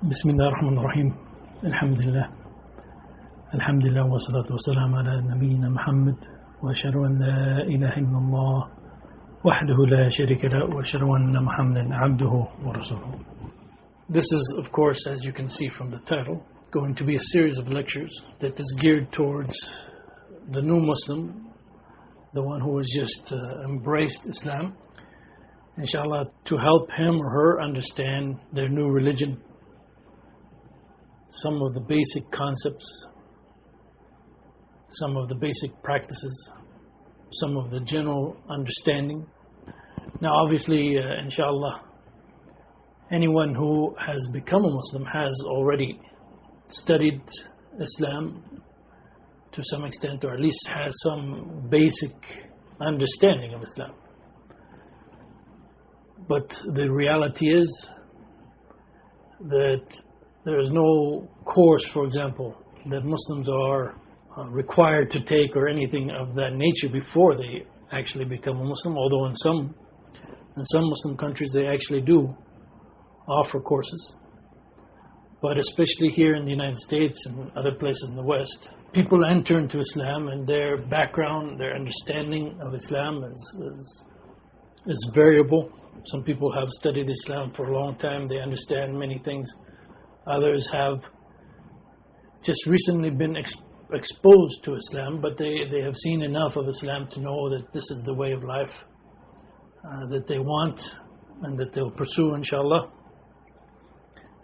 بسم الله الرحمن الرحيم الحمد لله والصلاة والسلام على نبينا محمد وأشهد أن لا إله إلا الله وحده لا شريك له وأشهد أن محمدا عبده ورسوله. This is, of course, as you can see from the title, going to be a series of lectures that is geared towards the new Muslim, the one who has just embraced Islam, inshallah, to help him or her understand their new religion, some of the basic concepts, some of the basic practices, some of the general understanding. Now obviously, inshallah, anyone who has become a Muslim has already studied Islam to some extent, or at least has some basic understanding of Islam. But the reality is that there is no course, for example, that Muslims are required to take or anything of that nature before they actually become a Muslim, although in some Muslim countries they actually do offer courses. But especially here in the United States and other places in the West, people enter into Islam and their background, their understanding of Islam is variable. Some people have studied Islam for a long time, they understand many things. Others have just recently been exposed to Islam, but they have seen enough of Islam to know that this is the way of life that they want and that they'll pursue, inshallah.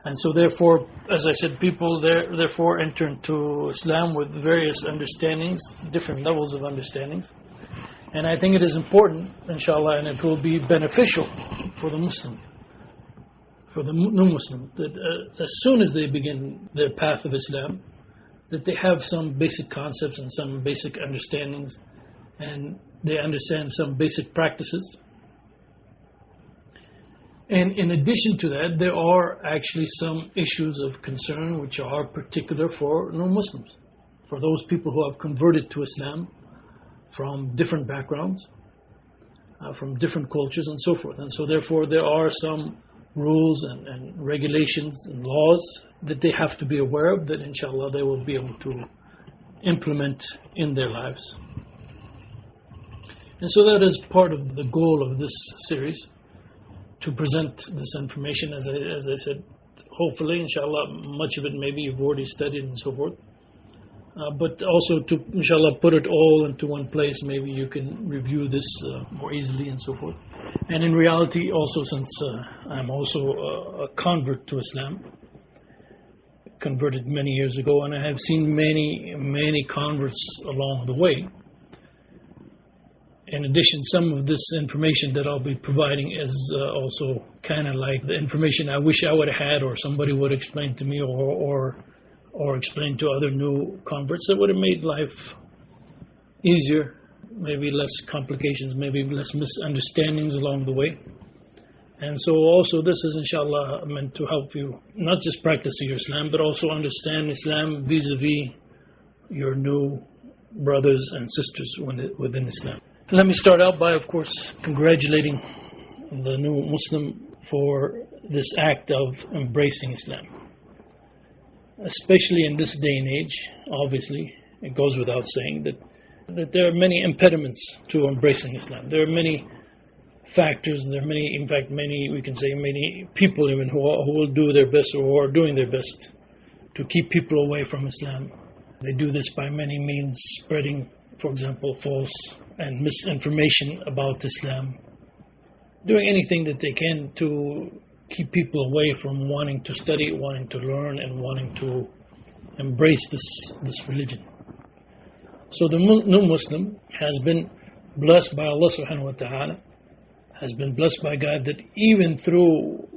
And so therefore, as I said, people therefore enter into Islam with various understandings, different levels of understandings. And I think it is important, inshallah, and it will be beneficial for the Muslim, for the new Muslim, that as soon as they begin their path of Islam, that they have some basic concepts and some basic understandings, and they understand some basic practices. And in addition to that, there are actually some issues of concern which are particular for new Muslims, for those people who have converted to Islam from different backgrounds, from different cultures and so forth. And so therefore there are some rules and regulations and laws that they have to be aware of, that inshallah they will be able to implement in their lives. And so that is part of the goal of this series, to present this information, as I said, hopefully, inshallah, much of it maybe you've already studied and so forth. But also to, inshallah, put it all into one place, maybe you can review this more easily and so forth. And in reality, also, since I'm also a convert to Islam, converted many years ago, and I have seen many converts along the way. In addition, some of this information that I'll be providing is also kind of like the information I wish I would have had, or somebody would explain to me, or explain to other new converts, that would have made life easier, maybe less complications, maybe less misunderstandings along the way. And so also this is inshallah meant to help you not just practice your Islam, but also understand Islam vis-a-vis your new brothers and sisters within Islam. Let me start out by, of course, congratulating the new Muslim for this act of embracing Islam. Especially in this day and age, obviously, it goes without saying that there are many impediments to embracing Islam. There are many factors, there are many people even who will do their best, or who are doing their best to keep people away from Islam. They do this by many means, spreading, for example, false and misinformation about Islam, doing anything that they can to keep people away from wanting to study, wanting to learn, and wanting to embrace this religion. So the new Muslim has been blessed by Allah subhanahu wa ta'ala, has been blessed by God, that even through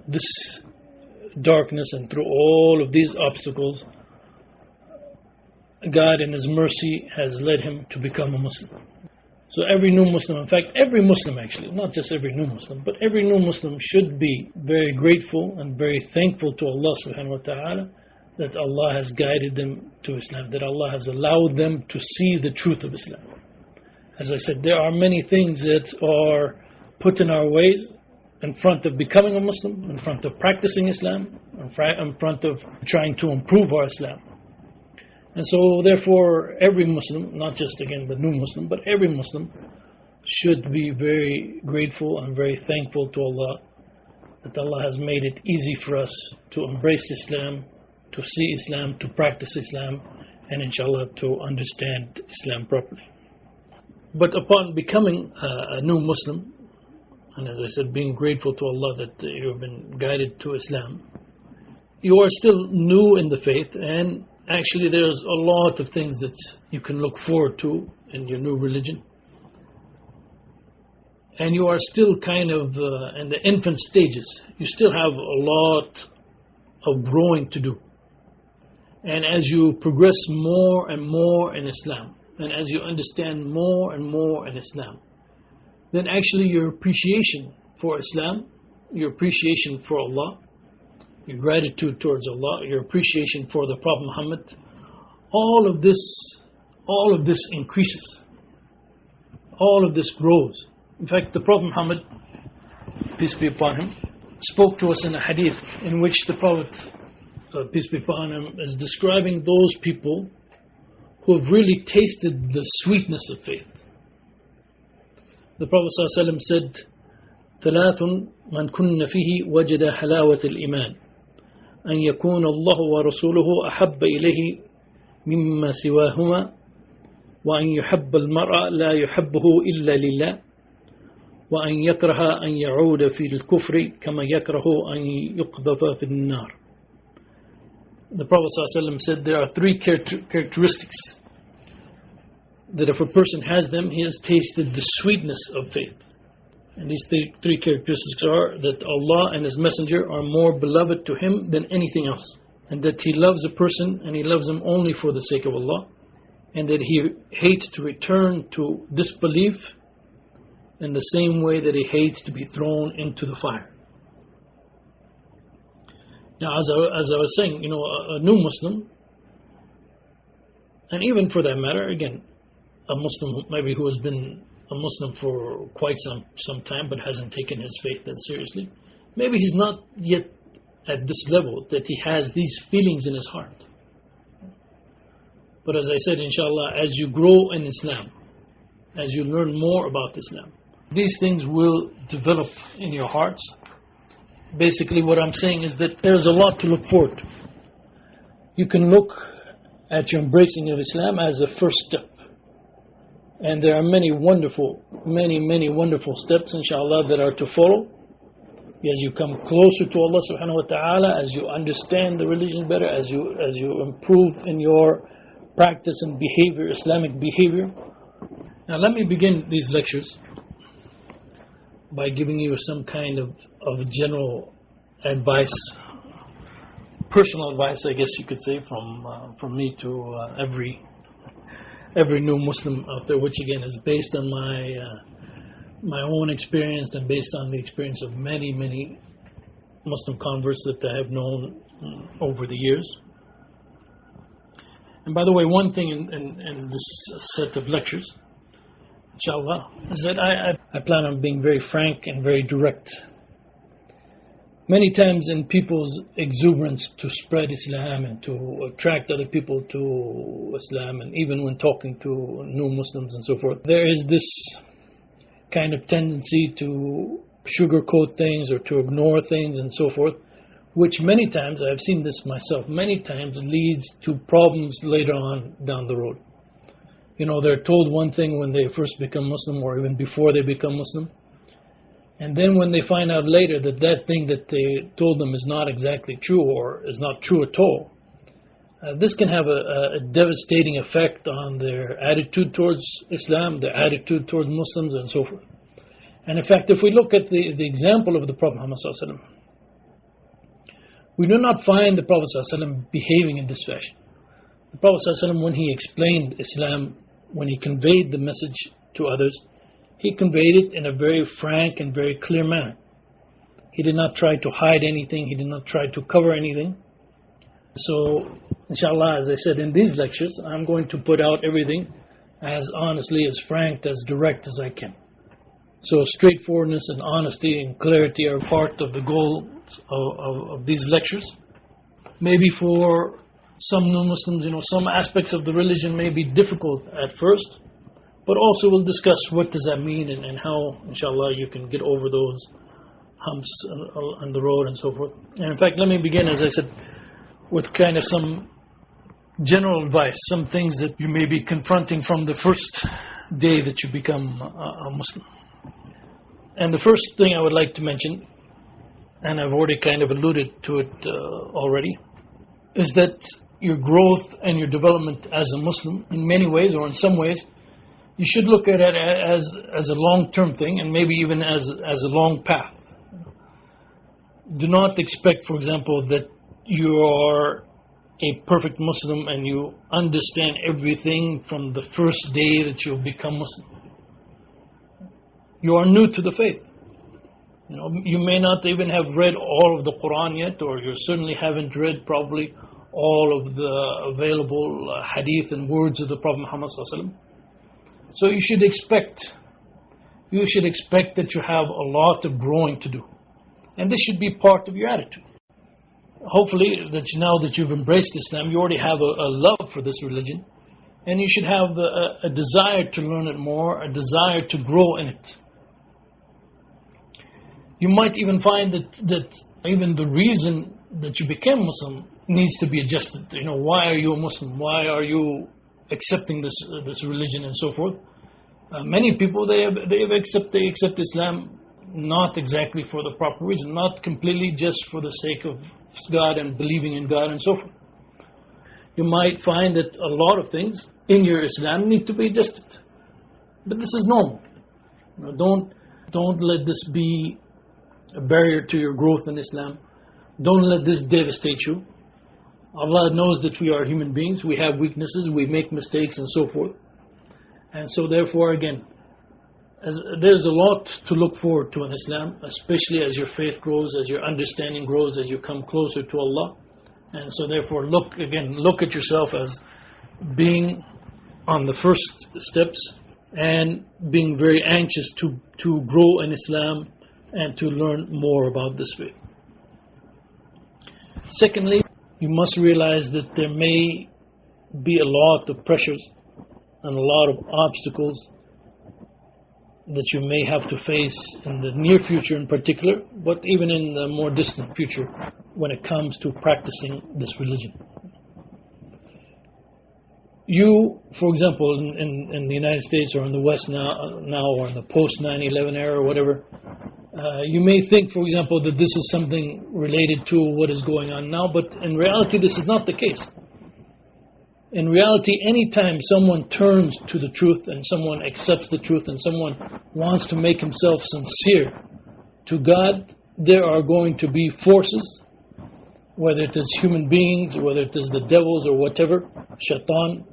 this darkness and through all of these obstacles, God in His mercy has led him to become a Muslim. So every new Muslim, in fact every Muslim actually, not just every new Muslim, but every new Muslim should be very grateful and very thankful to Allah subhanahu wa ta'ala that Allah has guided them to Islam, that Allah has allowed them to see the truth of Islam. As I said, there are many things that are put in our ways in front of becoming a Muslim, in front of practicing Islam, in front of trying to improve our Islam. And so therefore every Muslim, not just again the new Muslim, but every Muslim should be very grateful and very thankful to Allah that Allah has made it easy for us to embrace Islam, to see Islam, to practice Islam, and inshallah to understand Islam properly. But upon becoming a new Muslim, and as I said, being grateful to Allah that you have been guided to Islam, you are still new in the faith, and actually there's a lot of things that you can look forward to in your new religion. And you are still kind of in the infant stages. You still have a lot of growing to do. And as you progress more and more in Islam, and as you understand more and more in Islam, then actually your appreciation for Islam, your appreciation for Allah, your gratitude towards Allah, your appreciation for the Prophet Muhammad, all of this increases. All of this grows. In fact, the Prophet Muhammad, peace be upon him, spoke to us in a hadith in which the Prophet, peace be upon him, is describing those people who have really tasted the sweetness of faith. The Prophet ﷺ said, ثلاث من كن فيه وجد حلاوة الإيمان أن يكون الله ورسوله أحب إليه مما سواهما وأن يحب المرء لا يحبه إلا لله وأن يكره أن يعود في الكفر كما يكره أن يقذف في النار. The Prophet ﷺ said there are three characteristics that if a person has them, he has tasted the sweetness of faith. And these three characteristics are that Allah and His Messenger are more beloved to him than anything else, and that he loves a person and he loves him only for the sake of Allah, and that he hates to return to disbelief in the same way that he hates to be thrown into the fire. Now, as I was saying, a new Muslim, and even for that matter, again, a Muslim maybe who has been a Muslim for quite some time but hasn't taken his faith that seriously, maybe he's not yet at this level that he has these feelings in his heart. But as I said, inshallah, as you grow in Islam, as you learn more about Islam, these things will develop in your hearts. Basically what I'm saying is that there's a lot to look forward to. You can look at your embracing of Islam as a first step. And there are many wonderful steps, inshallah, that are to follow. As you come closer to Allah subhanahu wa ta'ala, as you understand the religion better, as you improve in your practice and behavior, Islamic behavior. Now let me begin these lectures by giving you some kind of general advice, personal advice, I guess you could say, from me to every new Muslim out there, which again is based on my own experience and based on the experience of many Muslim converts that I have known over the years. And by the way, one thing in this set of lectures, inshallah, is that I plan on being very frank and very direct. Many times in people's exuberance to spread Islam and to attract other people to Islam, and even when talking to new Muslims and so forth, there is this kind of tendency to sugarcoat things or to ignore things and so forth, which many times, I've seen this myself, many times leads to problems later on down the road. They're told one thing when they first become Muslim or even before they become Muslim. And then when they find out later that thing that they told them is not exactly true or is not true at all, this can have a devastating effect on their attitude towards Islam, their attitude towards Muslims and so forth. And in fact, if we look at the example of the Prophet Muhammad ﷺ, we do not find the Prophet ﷺ behaving in this fashion. The Prophet ﷺ, when he explained Islam, when he conveyed the message to others, he conveyed it in a very frank and very clear manner. He did not try to hide anything. He did not try to cover anything. So, inshallah, as I said in these lectures, I'm going to put out everything as honestly, as frank, as direct as I can. So straightforwardness and honesty and clarity are part of the goals of these lectures. Maybe for some non-Muslims, some aspects of the religion may be difficult at first, but also we'll discuss what does that mean and how, inshallah, you can get over those humps on the road and so forth. And in fact, let me begin, as I said, with kind of some general advice, some things that you may be confronting from the first day that you become a Muslim. And the first thing I would like to mention, and I've already kind of alluded to it already, is that your growth and your development as a Muslim, in many ways or in some ways, you should look at it as a long-term thing, and maybe even as a long path. Do not expect, for example, that you are a perfect Muslim and you understand everything from the first day that you become Muslim. You are new to the faith. You may not even have read all of the Quran yet, or you certainly haven't read probably all of the available hadith and words of the Prophet Muhammad ﷺ. So you should expect that you have a lot of growing to do. And this should be part of your attitude. Hopefully, that now that you've embraced Islam, you already have a love for this religion, and you should have a desire to learn it more, a desire to grow in it. You might even find that even the reason that you became Muslim needs to be adjusted. Why are you a Muslim? Why are you accepting this religion and so forth? Many people they accept Islam not exactly for the proper reason, not completely just for the sake of God and believing in God and so forth. You might find that a lot of things in your Islam need to be adjusted, but this is normal. Don't let this be a barrier to your growth in Islam. Don't let this devastate you. Allah knows that we are human beings. We have weaknesses. We make mistakes and so forth. And so therefore, again, there's a lot to look forward to in Islam, especially as your faith grows, as your understanding grows, as you come closer to Allah. And so therefore, look at yourself as being on the first steps and being very anxious to grow in Islam and to learn more about this faith. Secondly, you must realize that there may be a lot of pressures and a lot of obstacles that you may have to face in the near future in particular, but even in the more distant future when it comes to practicing this religion. You, for example, in the United States or in the West now or in the post 9/11 era or whatever, you may think, for example, that this is something related to what is going on now, but in reality this is not the case. In reality, anytime someone turns to the truth and someone accepts the truth and someone wants to make himself sincere to God, there are going to be forces, whether it is human beings, whether it is the devils or whatever, shaitan,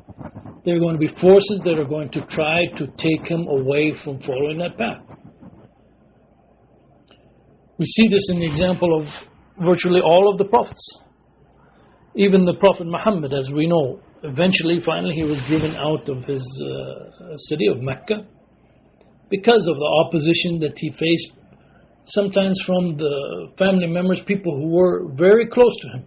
there are going to be forces that are going to try to take him away from following that path. We see this in the example of virtually all of the prophets. Even the Prophet Muhammad, as we know, finally he was driven out of his city of Mecca because of the opposition that he faced, sometimes from the family members, people who were very close to him.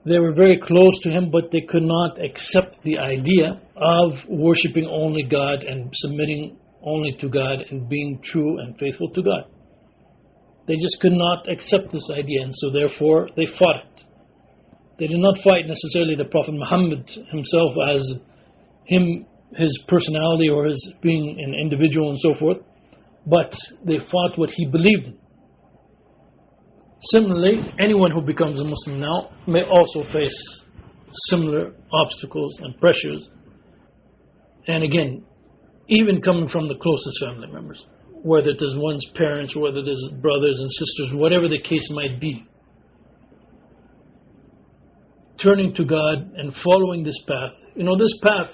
They were very close to him, but they could not accept the idea of worshipping only God and submitting only to God and being true and faithful to God. They just could not accept this idea, and so therefore they fought it. They did not fight necessarily the Prophet Muhammad himself as his personality or his being an individual and so forth, but they fought what he believed in. Similarly, anyone who becomes a Muslim now may also face similar obstacles and pressures, and again, even coming from the closest family members, whether it is one's parents, whether it is brothers and sisters, whatever the case might be. Turning to God and following this path. This path,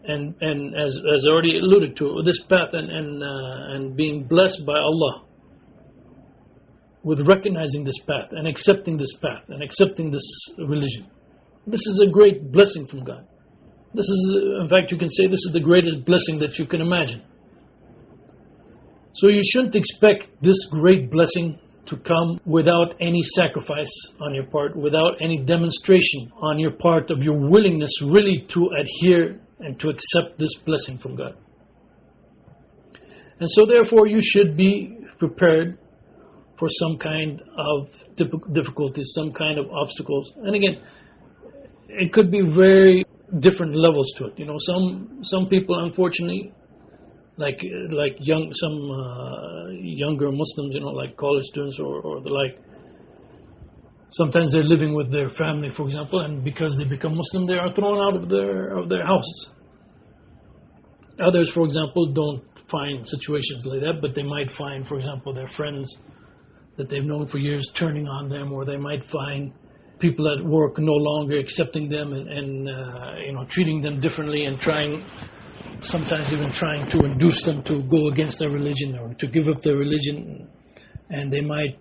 and as I already alluded to, this path and being blessed by Allah with recognizing this path and accepting this path and accepting this religion. This is a great blessing from God. This is, in fact, you can say this is the greatest blessing that you can imagine. So you shouldn't expect this great blessing to come without any sacrifice on your part, without any demonstration on your part of your willingness really to adhere and to accept this blessing from God. And so therefore you should be prepared for some kind of difficulties, some kind of obstacles. And again, it could be very different levels to it. You know, some people, unfortunately, like younger Muslims, you know, like college students or the like, sometimes they're living with their family, for example, and because they become Muslim, they are thrown out of their houses. Others, for example, don't find situations like that, but they might find, for example, their friends that they've known for years turning on them, or they might find people at work no longer accepting them and you know, treating them differently and sometimes even trying to induce them to go against their religion or to give up their religion. And they might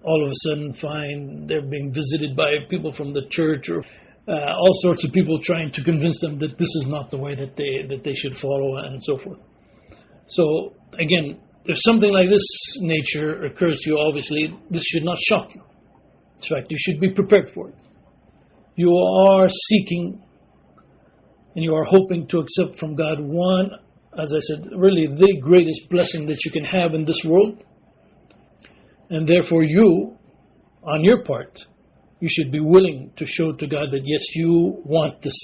all of a sudden find they're being visited by people from the church or all sorts of people trying to convince them that this is not the way that they should follow, and so forth. So again, if something like this nature occurs to you, obviously this should not shock you. In fact, you should be prepared for it. You are seeking and you are hoping to accept from God one, as I said, really the greatest blessing that you can have in this world. And therefore you, on your part, you should be willing to show to God that yes, you want this.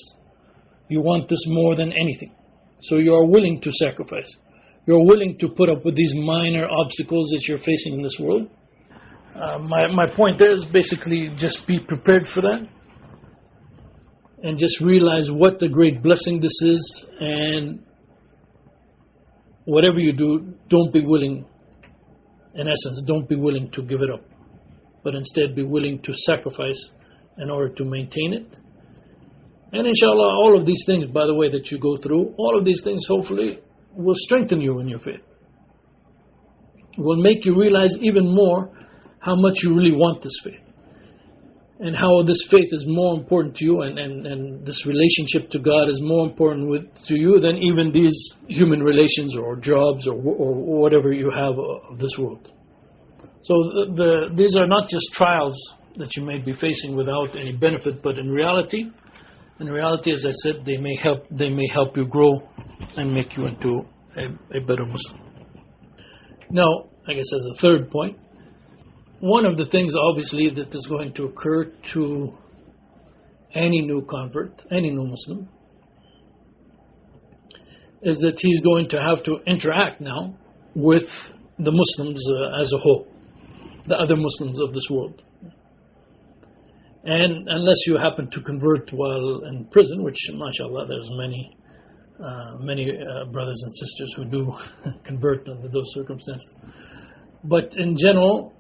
You want this more than anything. So you are willing to sacrifice. You're willing to put up with these minor obstacles that you're facing in this world. My point there is basically just be prepared for that. And just realize what the great blessing this is. And whatever you do, don't be willing, in essence, don't be willing to give it up. But instead be willing to sacrifice in order to maintain it. And inshallah, all of these things, by the way, that you go through, all of these things hopefully will strengthen you in your faith. Will make you realize even more how much you really want this faith. And how this faith is more important to you, and this relationship to God is more important to you than even these human relations or jobs or whatever you have of this world. So these are not just trials that you may be facing without any benefit, but in reality, as I said, they may help you grow and make you into a better Muslim. Now, I guess as a third point, one of the things obviously that is going to occur to any new convert, any new Muslim, is that he's going to have to interact now with the Muslims as a whole, the other Muslims of this world. And unless you happen to convert while in prison, which mashallah there's many brothers and sisters who do convert under those circumstances. But in general,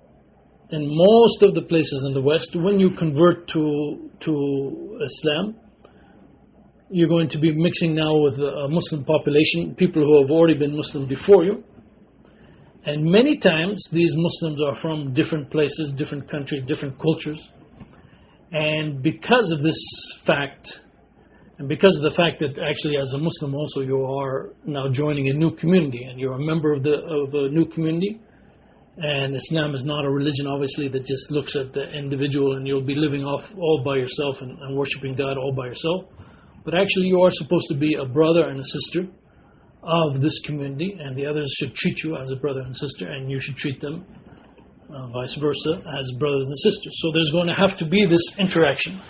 in most of the places in the West, when you convert to Islam, you're going to be mixing now with a Muslim population, people who have already been Muslim before you. And many times these Muslims are from different places, different countries, different cultures. And because of this fact, and because of the fact that actually as a Muslim also you are now joining a new community, and you're a member of a new community, and Islam is not a religion obviously that just looks at the individual and you'll be living off all by yourself and worshiping God all by yourself. But actually you are supposed to be a brother and a sister of this community, and the others should treat you as a brother and sister, and you should treat them vice versa as brothers and sisters. So there's going to have to be this interaction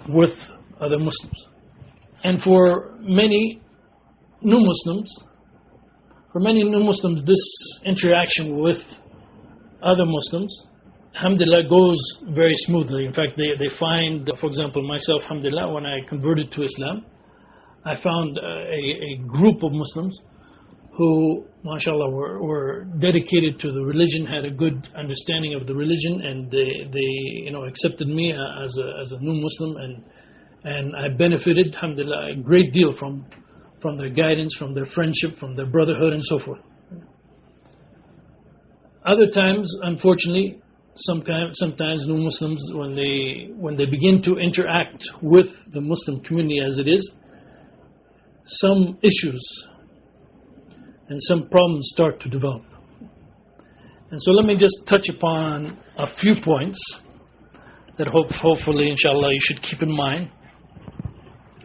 with other Muslims. And for many new Muslims, this interaction with other Muslims, alhamdulillah, goes very smoothly. In fact, they find, for example, myself, alhamdulillah, when I converted to Islam, I found a group of Muslims who, mashallah, were dedicated to the religion, had a good understanding of the religion, and they accepted me as a new Muslim, and I benefited, alhamdulillah, a great deal from their guidance, from their friendship, from their brotherhood, and so forth. Other times, unfortunately, sometimes new Muslims, when they begin to interact with the Muslim community as it is, some issues and some problems start to develop. And so let me just touch upon a few points that hopefully, inshallah, you should keep in mind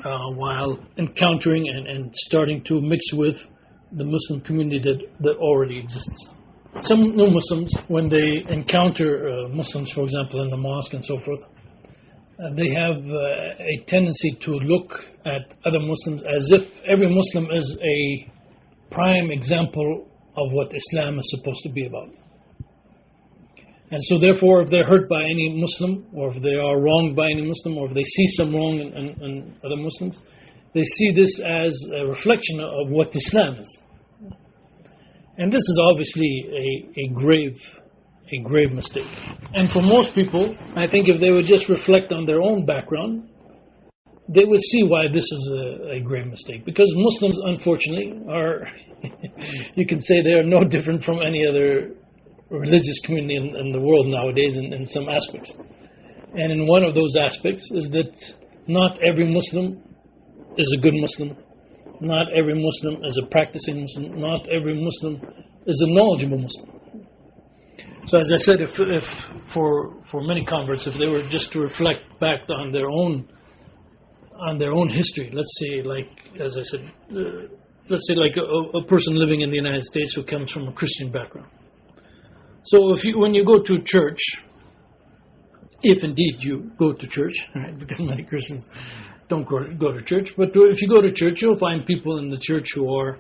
while encountering and starting to mix with the Muslim community that already exists. Some new Muslims, when they encounter Muslims, for example, in the mosque and so forth, they have a tendency to look at other Muslims as if every Muslim is a prime example of what Islam is supposed to be about. And so therefore, if they're hurt by any Muslim, or if they are wronged by any Muslim, or if they see some wrong in other Muslims, they see this as a reflection of what Islam is. And this is obviously a grave mistake. And for most people, I think if they would just reflect on their own background, they would see why this is a grave mistake. Because Muslims, unfortunately, are, you can say they are no different from any other religious community in the world nowadays in some aspects. And in one of those aspects is that not every Muslim is a good Muslim. Not every Muslim is a practicing Muslim. Not every Muslim is a knowledgeable Muslim. So as I said, if for many converts, if they were just to reflect back on their own history, let's say, like, as I said, let's say like a person living in the United States who comes from a Christian background. So when you go to church, if indeed you go to church, right, because many Christians don't go to church, but if you go to church, you'll find people in the church who are,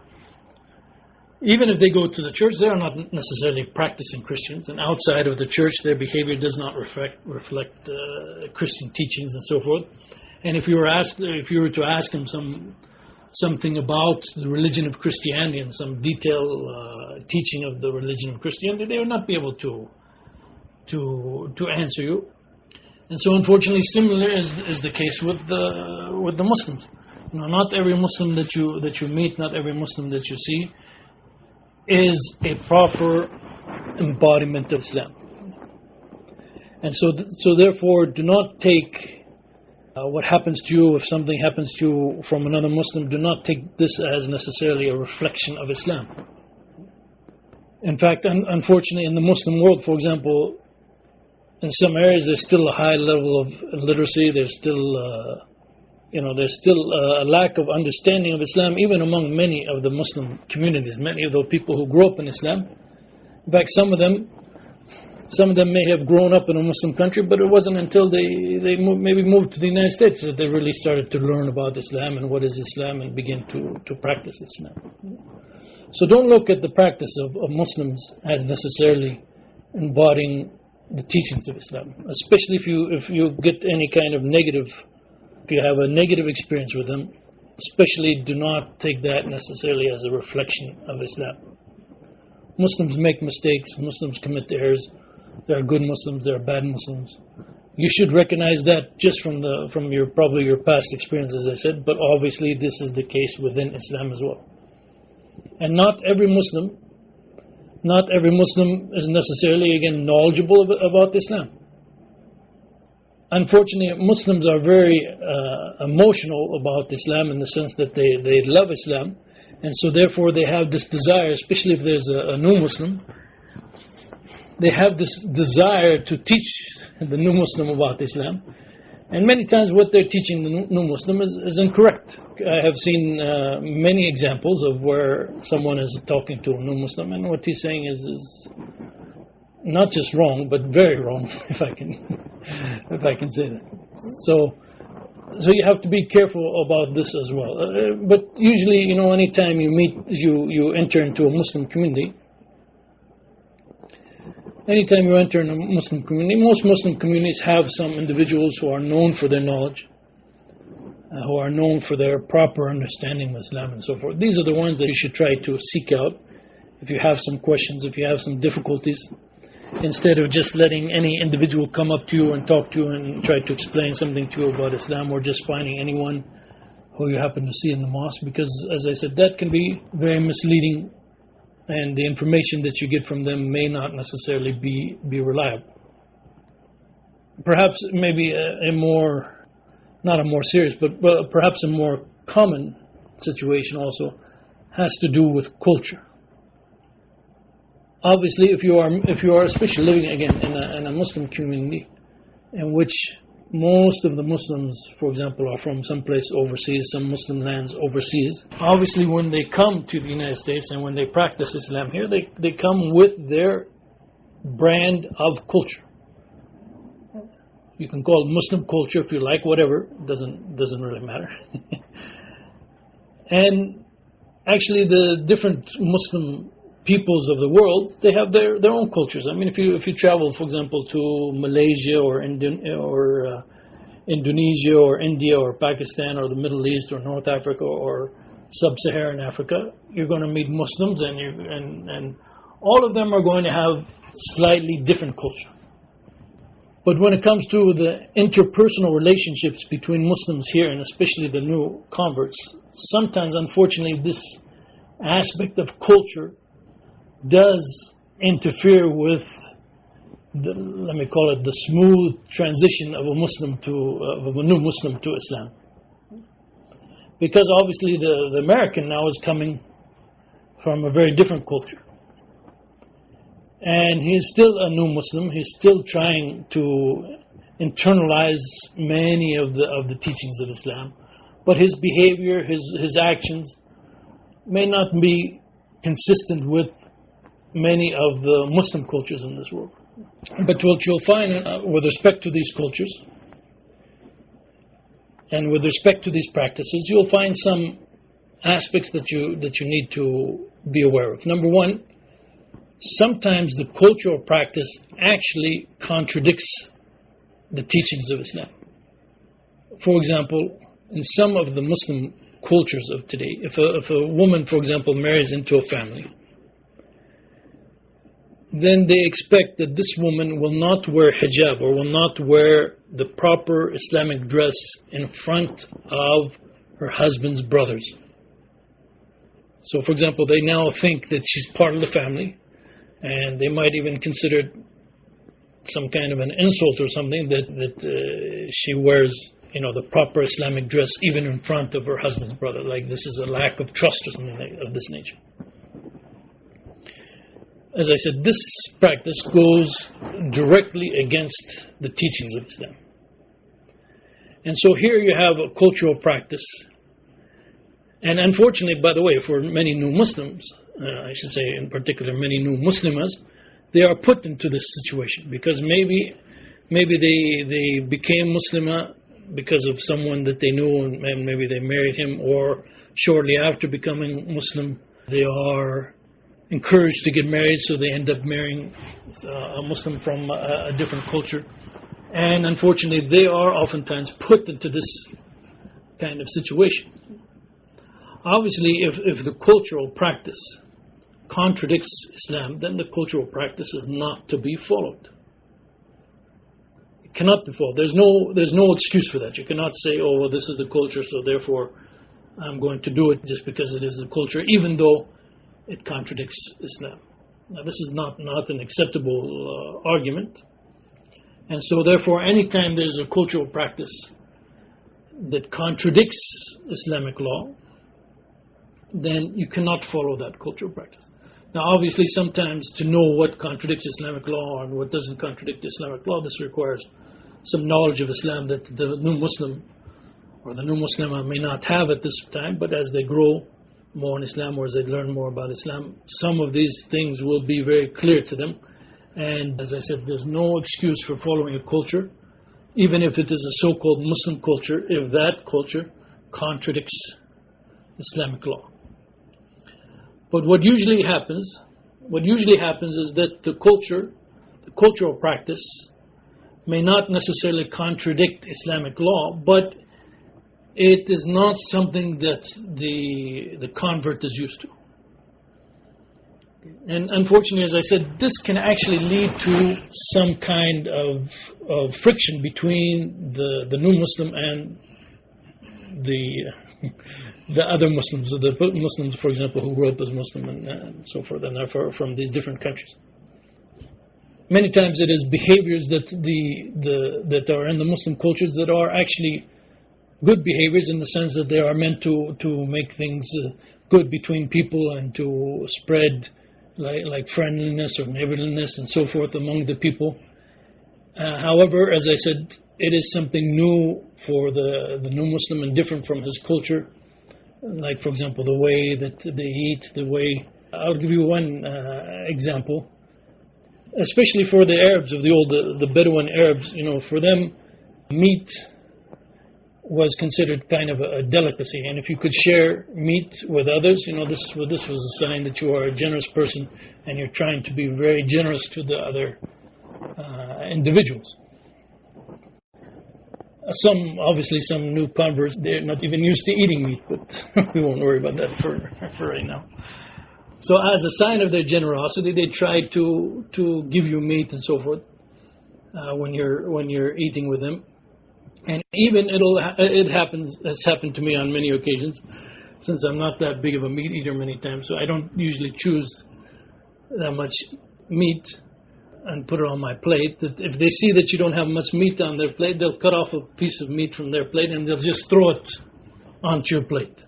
even if they go to the church, they are not necessarily practicing Christians, and outside of the church, their behavior does not reflect Christian teachings and so forth. And if you were to ask them something about the religion of Christianity and some detailed teaching of the religion of Christianity, they would not be able to answer you. And so, unfortunately, similar is the case with the Muslims. You know, not every Muslim that you meet, not every Muslim that you see, is a proper embodiment of Islam. And so therefore, do not take what happens to you, if something happens to you from another Muslim, do not take this as necessarily a reflection of Islam. In fact, unfortunately, in the Muslim world, for example, in some areas there's still a high level of literacy. There's still a lack of understanding of Islam, even among many of the Muslim communities, many of the people who grew up in Islam. In fact, some of them may have grown up in a Muslim country, but it wasn't until they moved to the United States that they really started to learn about Islam and what is Islam and begin to practice Islam. So don't look at the practice of Muslims as necessarily embodying the teachings of Islam, especially if you get any kind of negative, if you have a negative experience with them, especially do not take that necessarily as a reflection of Islam. Muslims make mistakes, Muslims commit errors. There are good Muslims, there are bad Muslims. You should recognize that just from your past experience, as I said, but obviously this is the case within Islam as well. And not every Muslim is necessarily, again, knowledgeable about Islam. Unfortunately, Muslims are very emotional about Islam in the sense that they love Islam, and so therefore they have this desire, especially if there's a new Muslim, they have this desire to teach the new Muslim about Islam. And many times what they're teaching the new Muslim is incorrect. I have seen many examples of where someone is talking to a new Muslim and what he's saying is not just wrong, but very wrong, if I can say that. So you have to be careful about this as well. But usually, anytime you enter into a Muslim community, anytime you enter in a Muslim community, most Muslim communities have some individuals who are known for their knowledge, who are known for their proper understanding of Islam and so forth. These are the ones that you should try to seek out if you have some questions, if you have some difficulties, instead of just letting any individual come up to you and talk to you and try to explain something to you about Islam, or just finding anyone who you happen to see in the mosque, because, as I said, that can be very misleading. And the information that you get from them may not necessarily be reliable. Perhaps maybe not a more serious, but perhaps a more common situation also has to do with culture. Obviously, if you are especially living again in a Muslim community in which most of the Muslims, for example, are from someplace overseas, some Muslim lands overseas. Obviously, when they come to the United States and when they practice Islam here, they come with their brand of culture. You can call it Muslim culture if you like, whatever. Doesn't really matter. And actually, the different Muslim peoples of the world, they have their own cultures. I mean, if you travel, for example, to Malaysia or Indonesia or India or Pakistan or the Middle East or North Africa or Sub-Saharan Africa, you're going to meet Muslims, and all of them are going to have slightly different culture. But when it comes to the interpersonal relationships between Muslims here, and especially the new converts, sometimes, unfortunately, this aspect of culture does interfere with let me call it the smooth transition of a new Muslim to Islam. Because obviously the American now is coming from a very different culture. And he is still a new Muslim. He's still trying to internalize many of the teachings of Islam. But his behavior, his actions may not be consistent with many of the Muslim cultures in this world. But what you'll find with respect to these cultures and with respect to these practices, you'll find some aspects that you need to be aware of. Number one, sometimes the cultural practice actually contradicts the teachings of Islam. For example, in some of the Muslim cultures of today, if a woman, for example, marries into a family, then they expect that this woman will not wear hijab or will not wear the proper Islamic dress in front of her husband's brothers. So, for example, they now think that she's part of the family, and they might even consider it some kind of an insult or something that she wears, the proper Islamic dress even in front of her husband's brother. Like this is a lack of trust or something of this nature. As I said, this practice goes directly against the teachings of Islam. And so here you have a cultural practice. And unfortunately, by the way, for many new Muslims, I should say in particular many new Muslimas, they are put into this situation because maybe they became Muslima because of someone that they knew and maybe they married him, or shortly after becoming Muslim, they are encouraged to get married, so they end up marrying a Muslim from a different culture. And unfortunately, they are oftentimes put into this kind of situation. Obviously, if the cultural practice contradicts Islam, then the cultural practice is not to be followed. It cannot be followed. There's no excuse for that. You cannot say, oh, well, this is the culture, so therefore I'm going to do it just because it is the culture, even though it contradicts Islam. Now, this is not an acceptable argument. And so therefore, anytime there's a cultural practice that contradicts Islamic law, then you cannot follow that cultural practice. Now, obviously, sometimes to know what contradicts Islamic law and what doesn't contradict Islamic law, this requires some knowledge of Islam that the new Muslim or the new Muslimah may not have at this time, but as they grow more in Islam or as they learn more about Islam, some of these things will be very clear to them. And as I said, there's no excuse for following a culture, even if it is a so-called Muslim culture, if that culture contradicts Islamic law. But what usually happens is that the cultural practice may not necessarily contradict Islamic law, but it is not something that the convert is used to. And unfortunately, as I said, this can actually lead to some kind of friction between the new Muslim and the other Muslims, the Muslims, for example, who grew up as Muslim and so forth, and are from these different countries. Many times it is behaviors that are in the Muslim cultures that are actually good behaviors in the sense that they are meant to make things good between people and to spread like friendliness or neighborliness and so forth among the people. However, as I said, it is something new for the new Muslim and different from his culture. Like, for example, the way that they eat, the way... I'll give you one example. Especially for the Arabs of the Bedouin Arabs, for them, meat was considered kind of a delicacy. And if you could share meat with others, this was a sign that you are a generous person and you're trying to be very generous to the other individuals. Some new converts, they're not even used to eating meat, but we won't worry about that for right now. So as a sign of their generosity, they try to give you meat and so forth when you're eating with them. And even it's happened to me on many occasions, since I'm not that big of a meat eater many times, so I don't usually choose that much meat and put it on my plate. That if they see that you don't have much meat on their plate, they'll cut off a piece of meat from their plate and they'll just throw it onto your plate.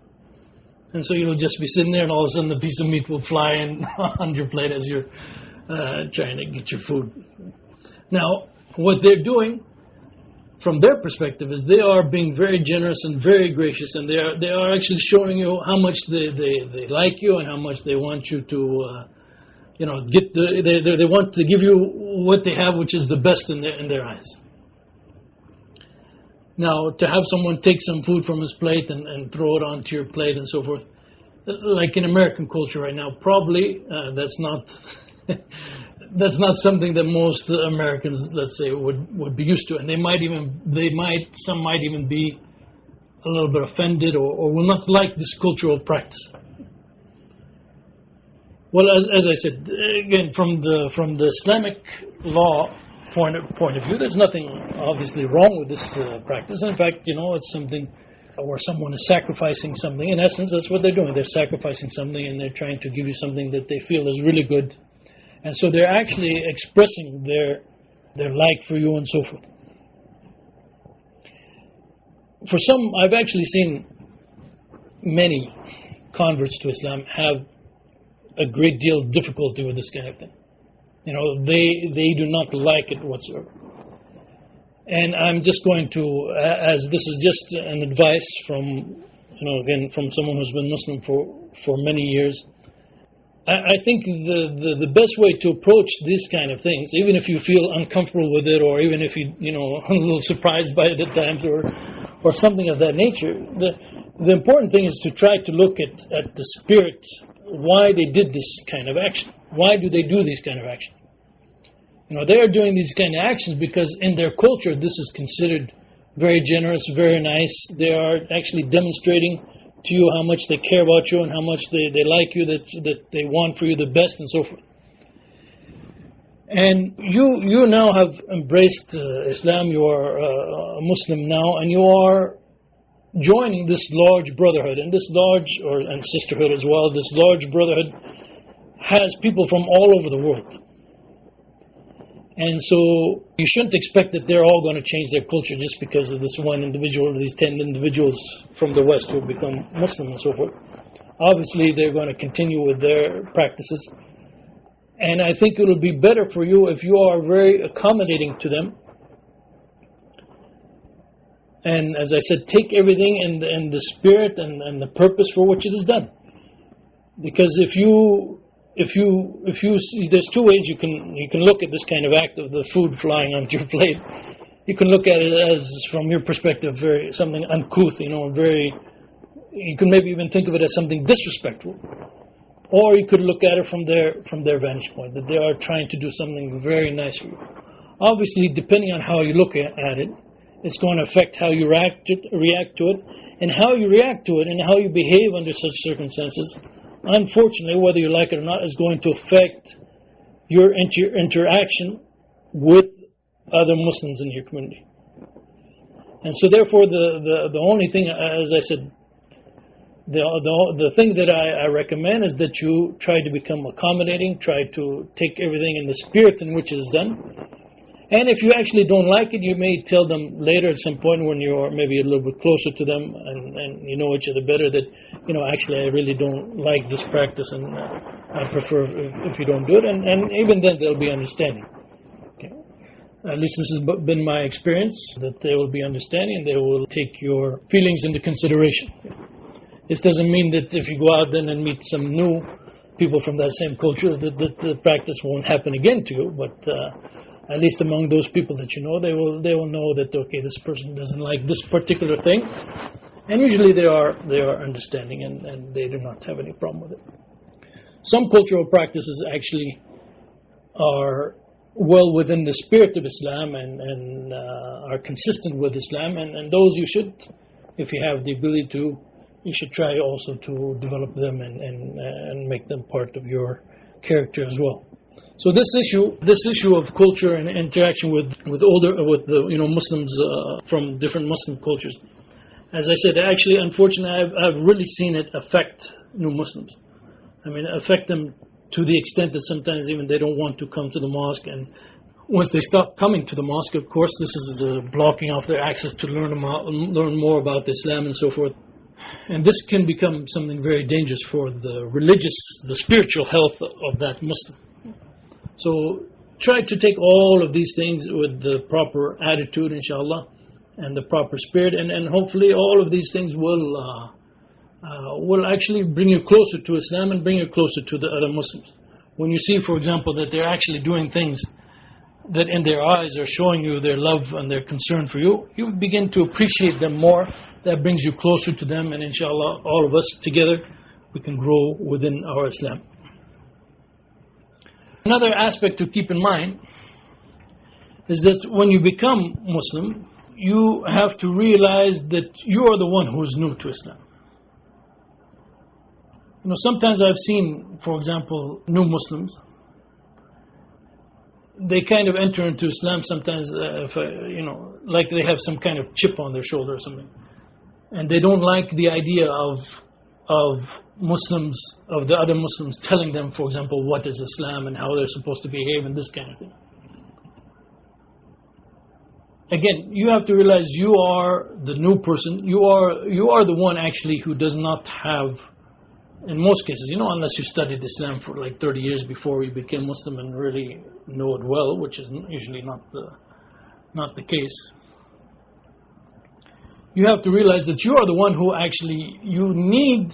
And so you'll just be sitting there and all of a sudden the piece of meat will fly in on your plate as you're trying to get your food. Now, what they're doing from their perspective is they are being very generous and very gracious, and they are actually showing you how much they like you and how much they want you to get they want to give you what they have, which is the best in their eyes. Now, to have someone take some food from his plate and throw it onto your plate and so forth, like in American culture right now, probably that's not that's not something that most Americans, let's say, would be used to, and some might even be a little bit offended or will not like this cultural practice. Well, as I said, again, from the Islamic law point of view, there's nothing obviously wrong with this practice. In fact, it's something where someone is sacrificing something. In essence, that's what they're doing. They're sacrificing something and they're trying to give you something that they feel is really good. And so they're actually expressing their like for you and so forth. For some, I've actually seen many converts to Islam have a great deal of difficulty with this kind of thing. They do not like it whatsoever. And I'm just going to, as this is just an advice from, again, from someone who's been Muslim for many years, I think the best way to approach these kind of things, even if you feel uncomfortable with it, or even if you a little surprised by it at times, or something of that nature, the important thing is to try to look at the spirit, why they did this kind of action. Why do they do these kind of action? They are doing these kind of actions because in their culture this is considered very generous, very nice. They are actually demonstrating to you how much they care about you and how much they like you, that they want for you the best and so forth. And you now have embraced Islam, you are a Muslim now, and you are joining this large brotherhood, and this and sisterhood as well. This large brotherhood has people from all over the world. And so you shouldn't expect that they're all going to change their culture just because of this one individual or these 10 individuals from the West who have become Muslim and so forth. Obviously, they're going to continue with their practices. And I think it will be better for you if you are very accommodating to them. And as I said, take everything in the spirit and the purpose for which it is done. Because if you see, there's two ways you can look at this kind of act of the food flying onto your plate. You can look at it as, from your perspective, very something uncouth, you can maybe even think of it as something disrespectful. Or you could look at it from their vantage point, that they are trying to do something very nice for you. Obviously, depending on how you look at it, it's going to affect how you react to it, and how you react to it, and how you behave under such circumstances. Unfortunately, whether you like it or not, is going to affect your interaction with other Muslims in your community. And so therefore, the only thing, as I said, the thing that I recommend is that you try to become accommodating, try to take everything in the spirit in which it is done, And if you actually don't like it, you may tell them later at some point when you're maybe a little bit closer to them and you know each other better that, actually I really don't like this practice and I prefer if you don't do it. And even then they'll be understanding. Okay? At least this has been my experience, that they will be understanding and they will take your feelings into consideration. This doesn't mean that if you go out then and meet some new people from that same culture that the practice won't happen again to you, but at least among those people that you know, they will know that, okay, this person doesn't like this particular thing, and usually they are understanding and they do not have any problem with it. Some cultural practices actually are well within the spirit of Islam and are consistent with Islam, and those you should, if you have the ability to, you should try also to develop them and make them part of your character as well. So this issue of culture and interaction with the Muslims from different Muslim cultures, as I said, actually, unfortunately, I've really seen it affect new Muslims. I mean, affect them to the extent that sometimes even they don't want to come to the mosque, and once they stop coming to the mosque, of course, this is blocking off their access to learn more about Islam and so forth. And this can become something very dangerous for the spiritual health of that Muslim. So try to take all of these things with the proper attitude, inshallah, and the proper spirit, and hopefully all of these things will actually bring you closer to Islam and bring you closer to the other Muslims. When you see, for example, that they're actually doing things that in their eyes are showing you their love and their concern for you, you begin to appreciate them more. That brings you closer to them, and inshallah, all of us together, we can grow within our Islam. Another aspect to keep in mind is that when you become Muslim, you have to realize that you are the one who is new to Islam. Sometimes I've seen, for example, new Muslims, they kind of enter into Islam sometimes, like they have some kind of chip on their shoulder or something. And they don't like the idea of Muslims, of the other Muslims telling them, for example, what is Islam and how they're supposed to behave and this kind of thing. Again, you have to realize you are the new person. You are the one actually who does not have, in most cases, unless you studied Islam for like 30 years before you became Muslim and really know it well, which is usually not the case. You have to realize that you are the one who actually, you need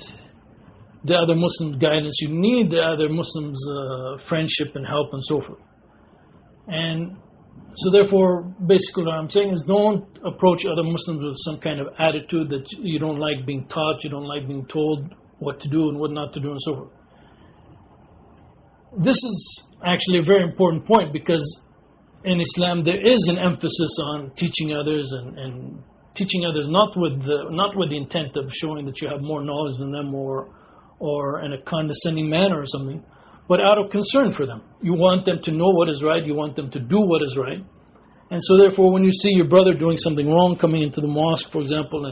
the other Muslims' guidance, you need the other Muslims' friendship and help and so forth. And so therefore, basically what I'm saying is don't approach other Muslims with some kind of attitude that you don't like being taught, you don't like being told what to do and what not to do and so forth. This is actually a very important point, because in Islam there is an emphasis on teaching others and teaching others not with the intent of showing that you have more knowledge than them or in a condescending manner or something, but out of concern for them. You want them to know what is right, you want them to do what is right. And so therefore when you see your brother doing something wrong, coming into the mosque, for example,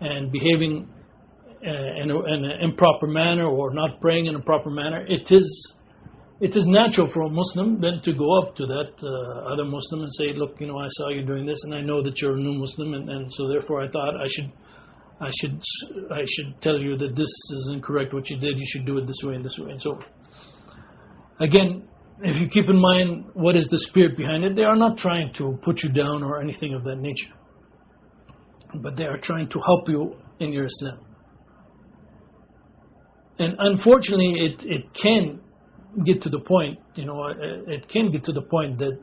and behaving in an improper manner or not praying in a proper manner, it is natural for a Muslim then to go up to that other Muslim and say, look, I saw you doing this and I know that you're a new Muslim, and so therefore I thought I should tell you that this is incorrect what you did, you should do it this way and this way and so on. Again, if you keep in mind what is the spirit behind it, they are not trying to put you down or anything of that nature, but they are trying to help you in your Islam. And unfortunately it can get to the point, it can get to the point that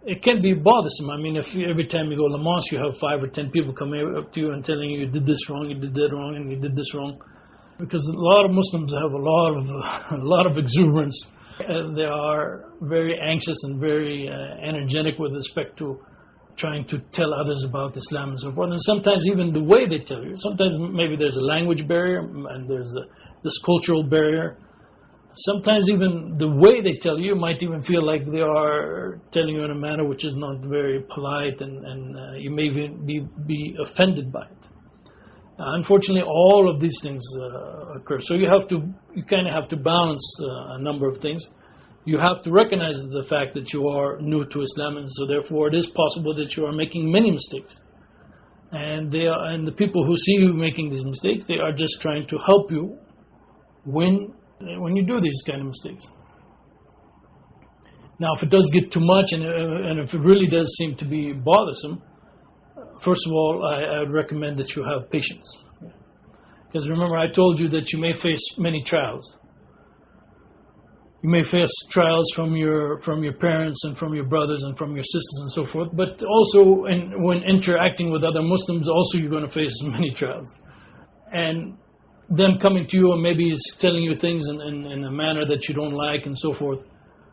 it can be bothersome. I mean, if every time you go to the mosque you have 5 or 10 people coming up to you and telling you did this wrong, you did that wrong, and you did this wrong, because a lot of Muslims have a lot of exuberance. They are very anxious and very energetic with respect to trying to tell others about Islam and so forth. And sometimes even the way they tell you, sometimes maybe there's a language barrier and there's this cultural barrier. Sometimes even the way they tell you might even feel like they are telling you in a manner which is not very polite, and you may even be offended by it. Unfortunately, all of these things occur. So you kind of have to balance a number of things. you have to recognize the fact that you are new to Islam, and so therefore it is possible that you are making many mistakes. And the people who see you making these mistakes, they are just trying to help you when you do these kind of mistakes. Now, if it does get too much, and if it really does seem to be bothersome, first of all, I would recommend that you have patience. Because remember, I told you that you may face many trials. You may face trials from your parents and from your brothers and from your sisters and so forth. But also, when interacting with other Muslims, also you're going to face many trials. And them coming to you and maybe telling you things in a manner that you don't like and so forth,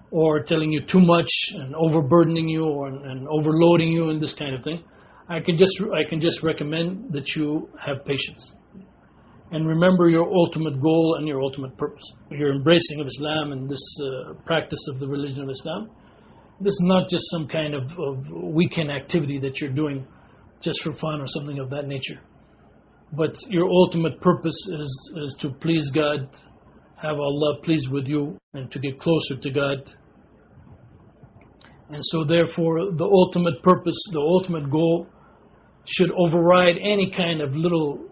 or telling you too much and overburdening you and overloading you and this kind of thing, I can just recommend that you have patience. And remember your ultimate goal and your ultimate purpose. Your embracing of Islam and this practice of the religion of Islam, this is not just some kind of weekend activity that you're doing just for fun or something of that nature. But your ultimate purpose is to please God, have Allah pleased with you, and to get closer to God. And so therefore the ultimate purpose, the ultimate goal should override any kind of little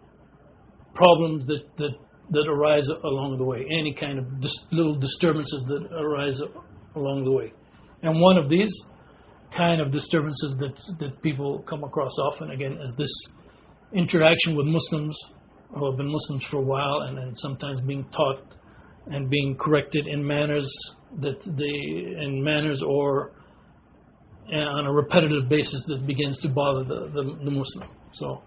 problems that arise along the way, any kind of little disturbances that arise along the way. And one of these kind of disturbances that people come across often, again, is this interaction with Muslims who have been Muslims for a while, and sometimes being taught and being corrected in manners or on a repetitive basis that begins to bother the Muslim. So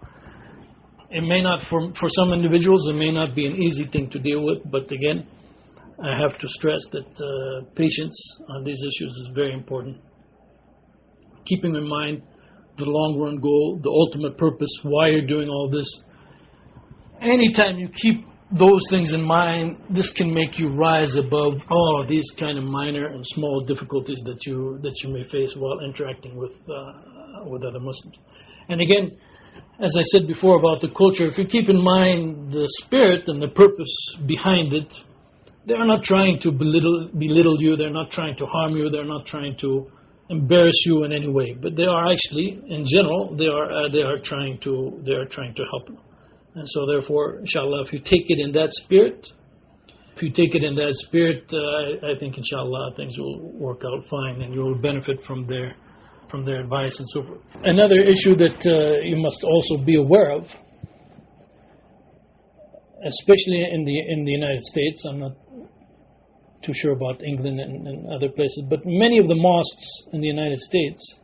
it may not, for some individuals, it may not be an easy thing to deal with, but again, I have to stress that patience on these issues is very important. Keeping in mind the long-run goal, the ultimate purpose, why you're doing all this. Anytime you keep those things in mind, this can make you rise above all of these kind of minor and small difficulties that you may face while interacting with other Muslims. And again, as I said before about the culture, if you keep in mind the spirit and the purpose behind it, they are not trying to belittle you, they're not trying to harm you, they're not trying to embarrass you in any way, but they are actually, in general, they are trying to help you. And so therefore, inshallah, if you take it in that spirit, I think inshallah things will work out fine and you will benefit from their advice and so forth. Another issue that you must also be aware of, especially in the United States, I'm not too sure about England and other places, but many of the mosques in the United States,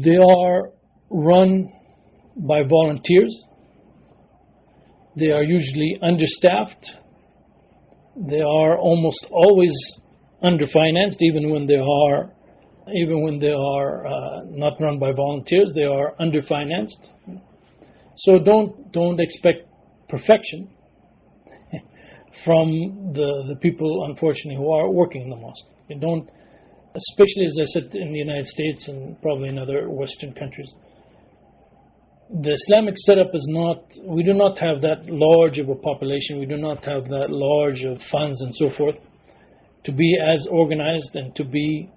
they are run by volunteers. They are usually understaffed. They are almost always underfinanced, even when they are not run by volunteers. They are underfinanced. So don't expect perfection from the people, unfortunately, who are working in the mosque. You don't, especially as I said, in the United States and probably in other Western countries. The Islamic setup is not, we do not have that large of a population, we do not have that large of funds and so forth to be as organized and to be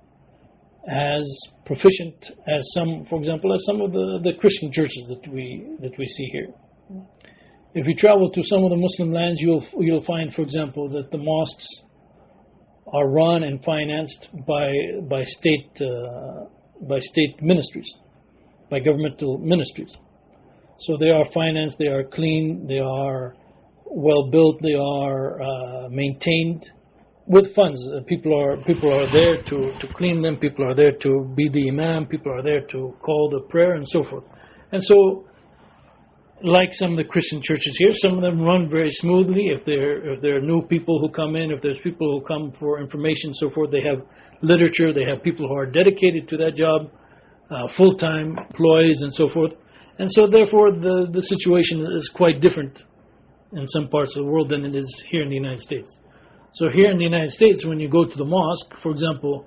as proficient as some, for example, as some of the Christian churches that we see here. If you travel to some of the Muslim lands, you'll find, for example, that the mosques are run and financed by state ministries, by governmental ministries. So they are financed, they are clean, they are well built, they are maintained with funds. People are there to clean them, people are there to be the imam, people are there to call the prayer and so forth. And so, like some of the Christian churches here, some of them run very smoothly. If there are new people who come in, if there's people who come for information and so forth, they have literature, they have people who are dedicated to that job, full-time employees and so forth. And so therefore the situation is quite different in some parts of the world than it is here in the United States. So here in the United States, when you go to the mosque, for example,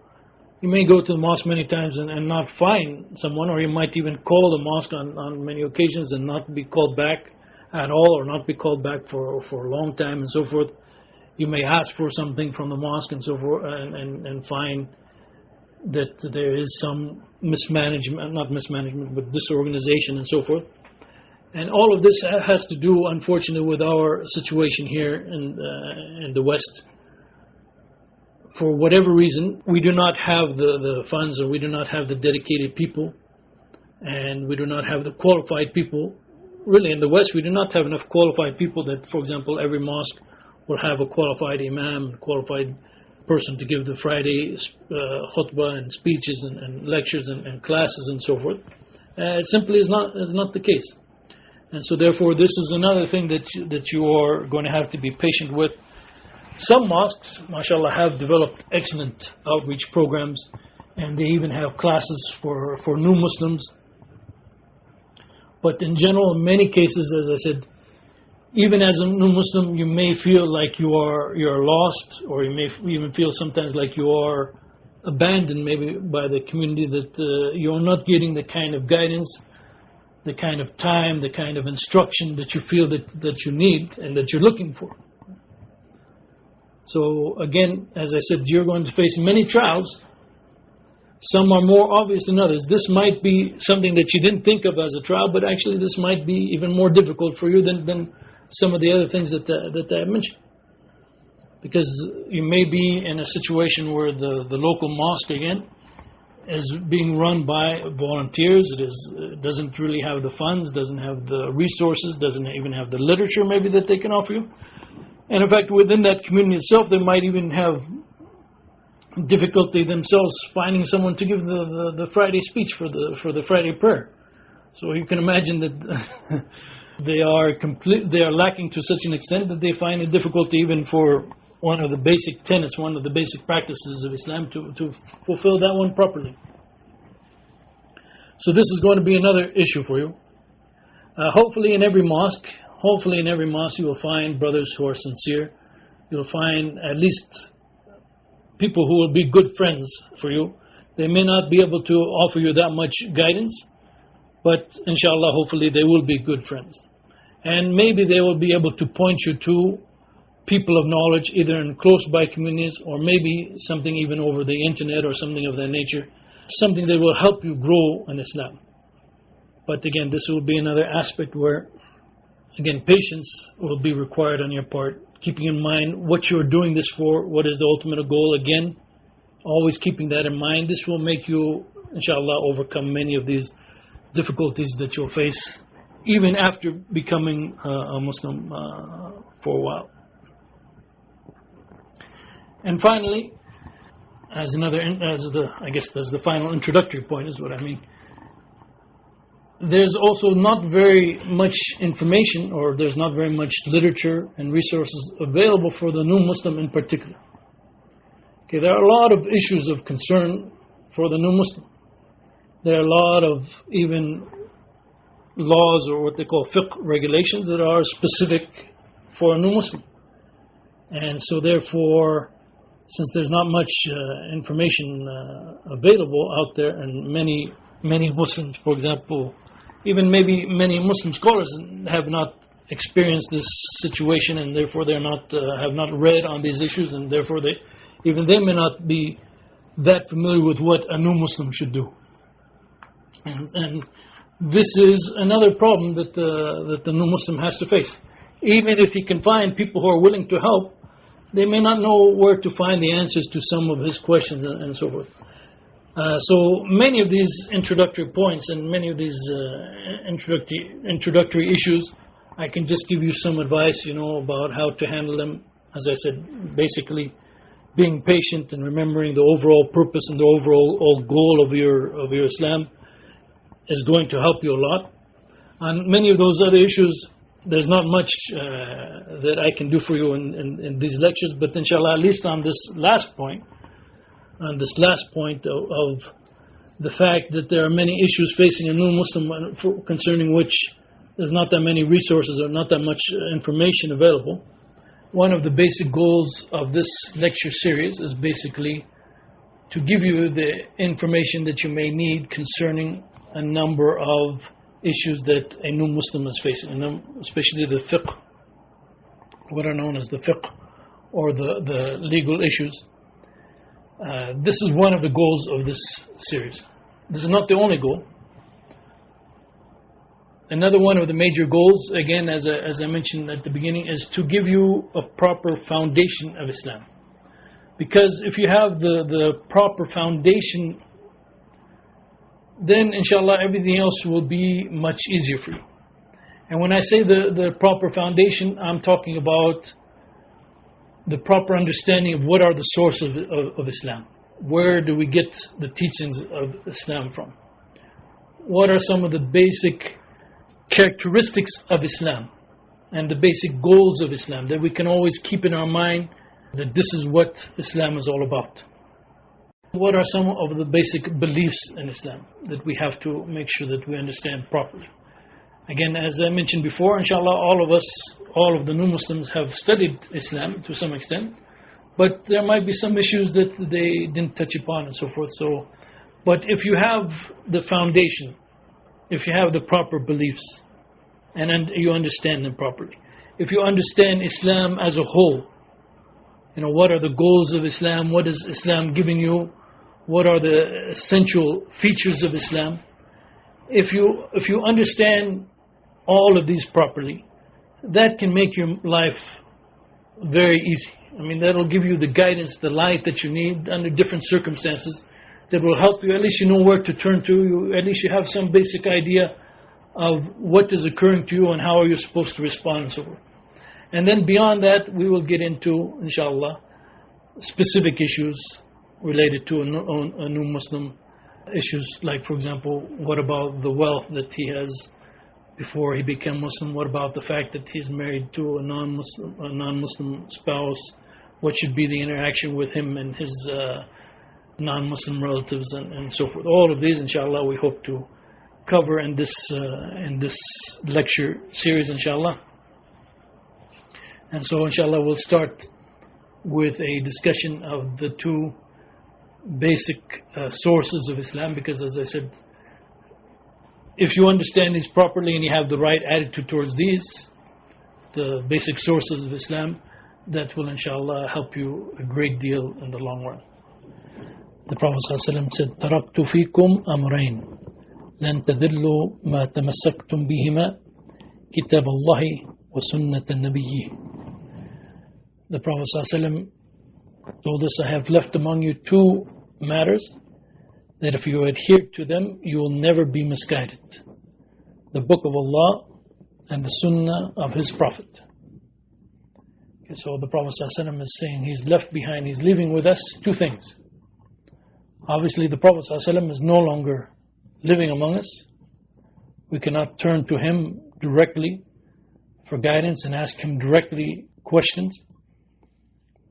you may go to the mosque many times and not find someone, or you might even call the mosque on many occasions and not be called back at all, or not be called back for a long time and so forth. You may ask for something from the mosque and so forth, and find that there is some mismanagement, not mismanagement, but disorganization and so forth. And all of this has to do, unfortunately, with our situation here in the West. For whatever reason, we do not have the funds, or we do not have the dedicated people, and we do not have the qualified people. Really, in the West, we do not have enough qualified people that, for example, every mosque will have a qualified imam, a qualified person to give the Friday khutbah and speeches and lectures and classes and so forth. It simply is not the case. And so therefore, this is another thing that you are going to have to be patient with. Some mosques, mashallah, have developed excellent outreach programs, and they even have classes for new Muslims. But in general, in many cases, as I said, even as a new Muslim, you may feel like you're lost, or you may even feel sometimes like you are abandoned maybe by the community, that you're not getting the kind of guidance, the kind of time, the kind of instruction that you feel that you need and that you're looking for. So again, as I said, you're going to face many trials. Some are more obvious than others. This might be something that you didn't think of as a trial, but actually this might be even more difficult for you than some of the other things that I mentioned. Because you may be in a situation where the local mosque, again, is being run by volunteers. It doesn't really have the funds, doesn't have the resources, doesn't even have the literature maybe that they can offer you. And in fact, within that community itself, they might even have difficulty themselves finding someone to give the Friday speech for the Friday prayer. So you can imagine that they are lacking to such an extent that they find it difficult even for one of the basic tenets, one of the basic practices of Islam to fulfill that one properly. So this is going to be another issue for you. Hopefully in every mosque you will find brothers who are sincere. You'll find at least people who will be good friends for you. They may not be able to offer you that much guidance, but inshallah, hopefully they will be good friends. And maybe they will be able to point you to people of knowledge, either in close by communities, or maybe something even over the internet or something of that nature, something that will help you grow in Islam. But again, this will be another aspect where, again, patience will be required on your part, keeping in mind what you're doing this for, what is the ultimate goal. Again, always keeping that in mind. This will make you, inshallah, overcome many of these difficulties that you'll face, even after becoming a Muslim for a while. And finally, as the final introductory point is what I mean. There's also not very much information, or there's not very much literature and resources available for the new Muslim in particular. Okay, there are a lot of issues of concern for the new Muslim. There are a lot of even laws, or what they call fiqh regulations, that are specific for a new Muslim. And so therefore, since there's not much information available out there, and many Muslims, for example, even maybe many Muslim scholars have not experienced this situation, and therefore they have not read on these issues, and therefore they may not be that familiar with what a new Muslim should do. And this is another problem that the new Muslim has to face. Even if he can find people who are willing to help, they may not know where to find the answers to some of his questions and so forth. So many of these introductory points and many of these introductory issues, I can just give you some advice, about how to handle them. As I said, basically being patient and remembering the overall purpose and the overall goal of your Islam is going to help you a lot. On many of those other issues, there's not much that I can do for you in these lectures, but inshallah, at least on this last point of the fact that there are many issues facing a new Muslim concerning which there's not that many resources or not that much information available. One of the basic goals of this lecture series is basically to give you the information that you may need concerning a number of issues that a new Muslim is facing, especially the fiqh, what are known as the fiqh, or the legal issues. This is one of the goals of this series. This is not the only goal. Another one of the major goals, again, as I mentioned at the beginning, is to give you a proper foundation of Islam. Because if you have the proper foundation, then inshallah everything else will be much easier for you. And when I say the proper foundation, I'm talking about the proper understanding of what are the sources of Islam. Where do we get the teachings of Islam from? What are some of the basic characteristics of Islam and the basic goals of Islam that we can always keep in our mind, that this is what Islam is all about? What are some of the basic beliefs in Islam that we have to make sure that we understand properly? Again, as I mentioned before, inshallah, all of the new Muslims have studied Islam to some extent, but there might be some issues that they didn't touch upon and so forth. But if you have the foundation, if you have the proper beliefs, and you understand them properly, if you understand Islam as a whole, what are the goals of Islam, what is Islam giving you, what are the essential features of Islam, if you understand all of these properly, that can make your life very easy. That'll give you the guidance, the light that you need under different circumstances, that will help you. At least you know where to turn to. At least you have some basic idea of what is occurring to you and how are you supposed to respond and so forth. And then beyond that, we will get into, inshallah, specific issues related to a new Muslim. Issues like, for example, what about the wealth that he has before he became Muslim? What about the fact that he's married to a non-Muslim spouse? What should be the interaction with him and his non-Muslim relatives and so forth? All of these, inshallah, we hope to cover in this lecture series, inshallah. And so, inshallah, we'll start with a discussion of the two basic sources of Islam, because, as I said, if you understand these properly and you have the right attitude towards these, the basic sources of Islam, that will, inshallah, help you a great deal in the long run. The Prophet ﷺ said, تَرَكْتُ فِيكُمْ أَمْرَيْنِ لَن تَذِلُّوا مَا تَمَسَّكْتُمْ بِهِمَا كِتَابَ اللَّهِ وَسُنَّةَ النَّبِيِّ. The Prophet ﷺ told us, I have left among you two matters that if you adhere to them, you will never be misguided. The Book of Allah and the Sunnah of His Prophet. Okay, so the Prophet ﷺ is saying he's left behind, he's leaving with us two things. Obviously the Prophet ﷺ is no longer living among us. We cannot turn to him directly for guidance and ask him directly questions.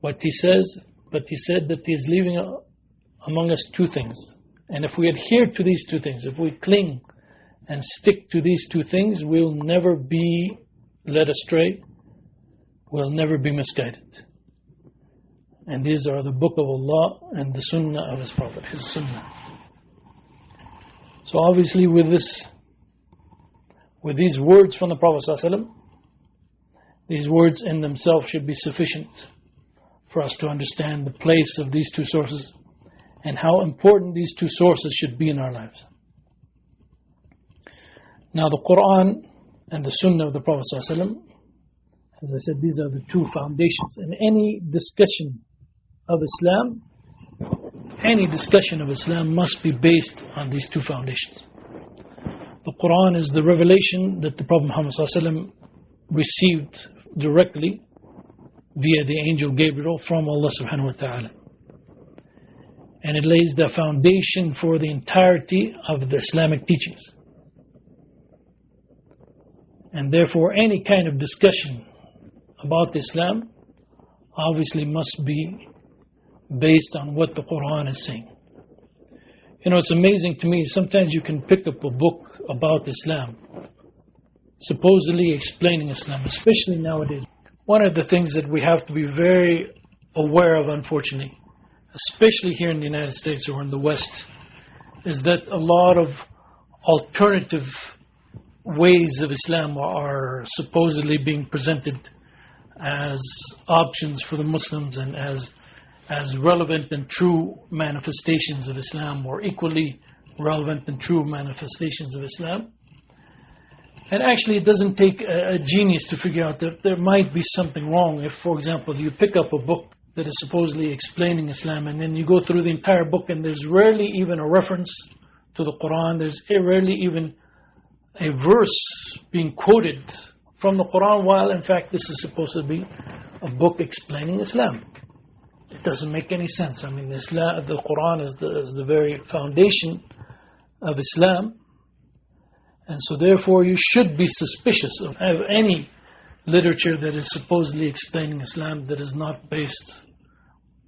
But he said that he is leaving among us two things. And if we adhere to these two things, if we cling and stick to these two things, we'll never be led astray. We'll never be misguided. And these are the Book of Allah and the Sunnah of His Prophet, His Sunnah. So obviously with these words from the Prophet ﷺ, these words in themselves should be sufficient for us to understand the place of these two sources and how important these two sources should be in our lives. Now the Quran and the Sunnah of the Prophet ﷺ, as I said, these are the two foundations. And any discussion of Islam must be based on these two foundations. The Quran is the revelation that the Prophet Muhammad ﷺ received directly via the angel Gabriel from Allah subhanahu wa ta'ala. And it lays the foundation for the entirety of the Islamic teachings. And therefore any kind of discussion about Islam obviously must be based on what the Quran is saying. It's amazing to me, sometimes you can pick up a book about Islam, supposedly explaining Islam, especially nowadays. One of the things that we have to be very aware of, unfortunately, especially here in the United States or in the West, is that a lot of alternative ways of Islam are supposedly being presented as options for the Muslims and as relevant and true manifestations of Islam, or equally relevant and true manifestations of Islam. And actually it doesn't take a genius to figure out that there might be something wrong if, for example, you pick up a book that is supposedly explaining Islam and then you go through the entire book and there's rarely even a reference to the Quran, there's rarely even a verse being quoted from the Quran, while in fact this is supposed to be a book explaining Islam. It doesn't make any sense. I mean, Islam, the Quran is the very foundation of Islam, and so therefore you should be suspicious of any literature that is supposedly explaining Islam that is not based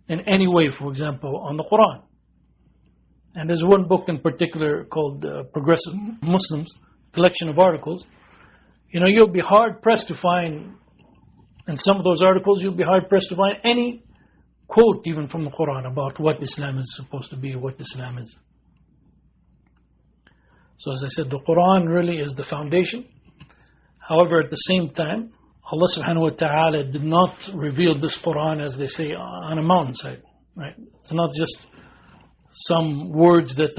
in any way, for example, on the Quran. And there's one book in particular called Progressive Muslims, collection of articles. You'll be hard pressed to find, in some of those articles, you'll be hard pressed to find any quote even from the Quran about what Islam is supposed to be, what Islam is. So as I said, the Quran really is the foundation. However, at the same time, Allah subhanahu wa ta'ala did not reveal this Quran, as they say, on a mountainside. Right? It's not just some words that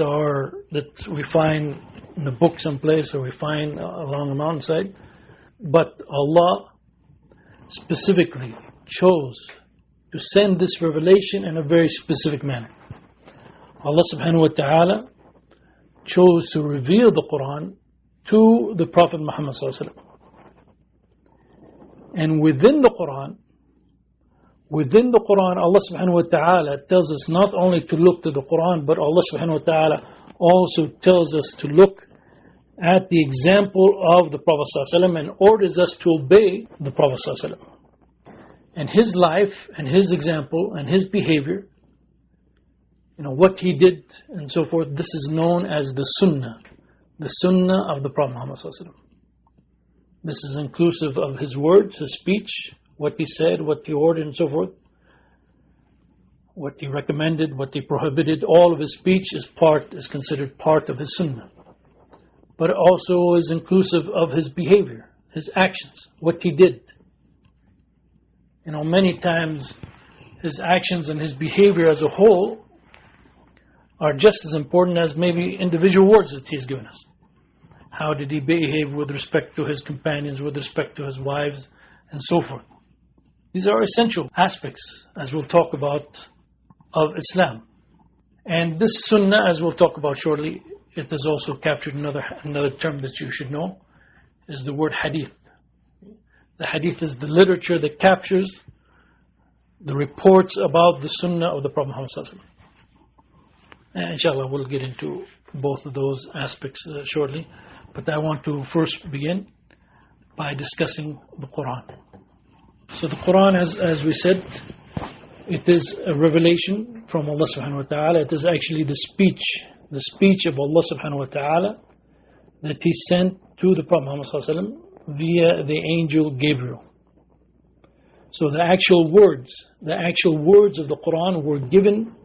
we find in the book someplace or we find along a mountainside. But Allah specifically chose to send this revelation in a very specific manner. Allah subhanahu wa ta'ala chose to reveal the Quran to the Prophet Muhammad sallallahu alaihi wasallam. And within the Quran, Allah subhanahu wa ta'ala tells us not only to look to the Quran, but Allah subhanahu wa ta'ala also tells us to look at the example of the Prophet sallallahu alaihi wasallam and orders us to obey the Prophet sallallahu alaihi wasallam. And his life and his example and his behavior, what he did and so forth, this is known as the Sunnah of the Prophet Muhammad sallallahu alaihi wasallam. This is inclusive of his words, his speech, what he said, what he ordered and so forth, what he recommended, what he prohibited. All of his speech is considered part of his Sunnah. But it also is inclusive of his behavior, his actions, what he did. Many times his actions and his behavior as a whole are just as important as maybe individual words that he has given us. How did he behave with respect to his companions, with respect to his wives, and so forth. These are essential aspects, as we'll talk about, of Islam. And this Sunnah, as we'll talk about shortly, it has also captured another term that you should know, is the word hadith. The hadith is the literature that captures the reports about the Sunnah of the Prophet Muhammad sallallahu alaihi wasallam. And inshallah we'll get into both of those aspects shortly. But I want to first begin by discussing the Quran. So the Quran, as we said, it is a revelation from Allah subhanahu wa ta'ala. It is actually the speech of Allah subhanahu wa ta'ala that He sent to the Prophet Muhammad sallallahu alaihi wasallam via the angel Gabriel. So the actual words of the Quran were given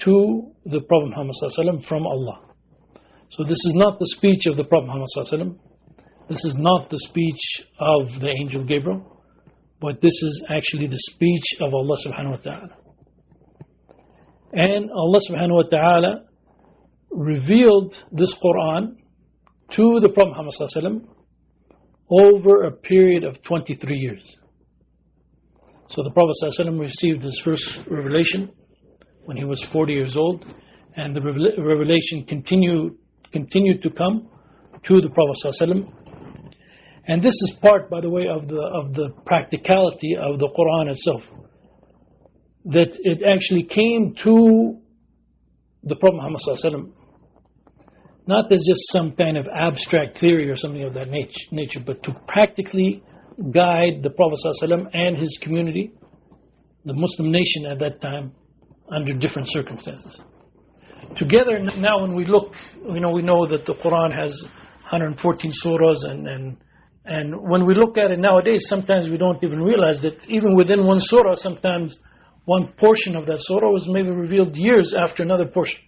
to the Prophet Muhammad sallallahu alaihi wasallam from Allah. So this is not the speech of the Prophet Muhammad sallallahu alaihi wasallam. This is not the speech of the angel Gabriel, but this is actually the speech of Allah subhanahu wa ta'ala. And Allah subhanahu wa ta'ala revealed this Quran to the Prophet Muhammad sallallahu alaihi wasallam over a period of 23 years. So the Prophet sallallahu alaihi wasallam received his first revelation when he was 40 years old, and the revelation continued to come to the Prophet ﷺ. And this is part, by the way, of the practicality of the Quran itself, that it actually came to the Prophet Muhammad ﷺ not as just some kind of abstract theory or something of that nature, but to practically guide the Prophet ﷺ and his community, the Muslim nation at that time, under different circumstances. Together now, when we look, we know that the Quran has 114 surahs, and when we look at it nowadays, sometimes we don't even realize that even within one surah, sometimes one portion of that surah was maybe revealed years after another portion.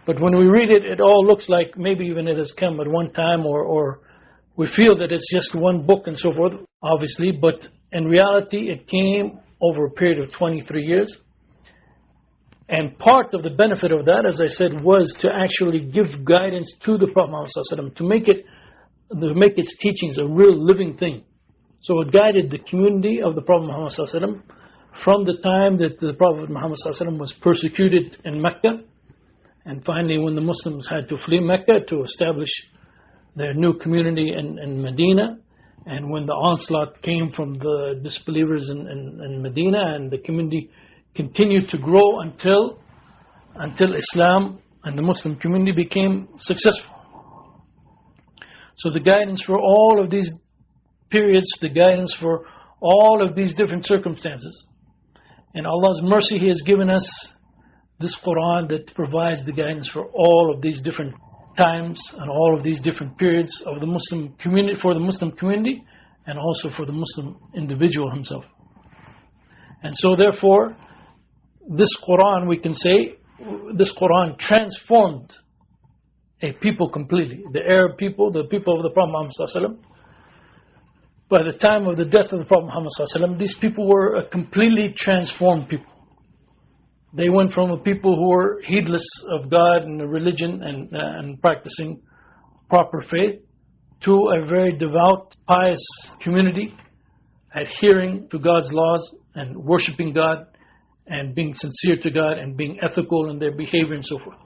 But when we read it, it all looks like maybe even it has come at one time, or we feel that it's just one book and so forth, obviously, but in reality, it came over a period of 23 years. And part of the benefit of that, as I said, was to actually give guidance to the Prophet Muhammad to make its teachings a real living thing. So it guided the community of the Prophet Muhammad from the time that the Prophet Muhammad was persecuted in Mecca, and finally when the Muslims had to flee Mecca to establish their new community in Medina, and when the onslaught came from the disbelievers in Medina, and the community continued to grow until Islam and the Muslim community became successful. So the guidance for all of these periods, the guidance for all of these different circumstances. In Allah's mercy, He has given us this Quran that provides the guidance for all of these different times and all of these different periods of the Muslim community, for the Muslim community, and also for the Muslim individual himself. And so therefore, this Quran, we can say, this Quran transformed a people completely. The Arab people, the people of the Prophet Muhammad, by the time of the death of the Prophet Muhammad, these people were a completely transformed people. They went from a people who were heedless of God and the religion and practicing proper faith to a very devout, pious community, adhering to God's laws and worshiping God and being sincere to God and being ethical in their behavior and so forth.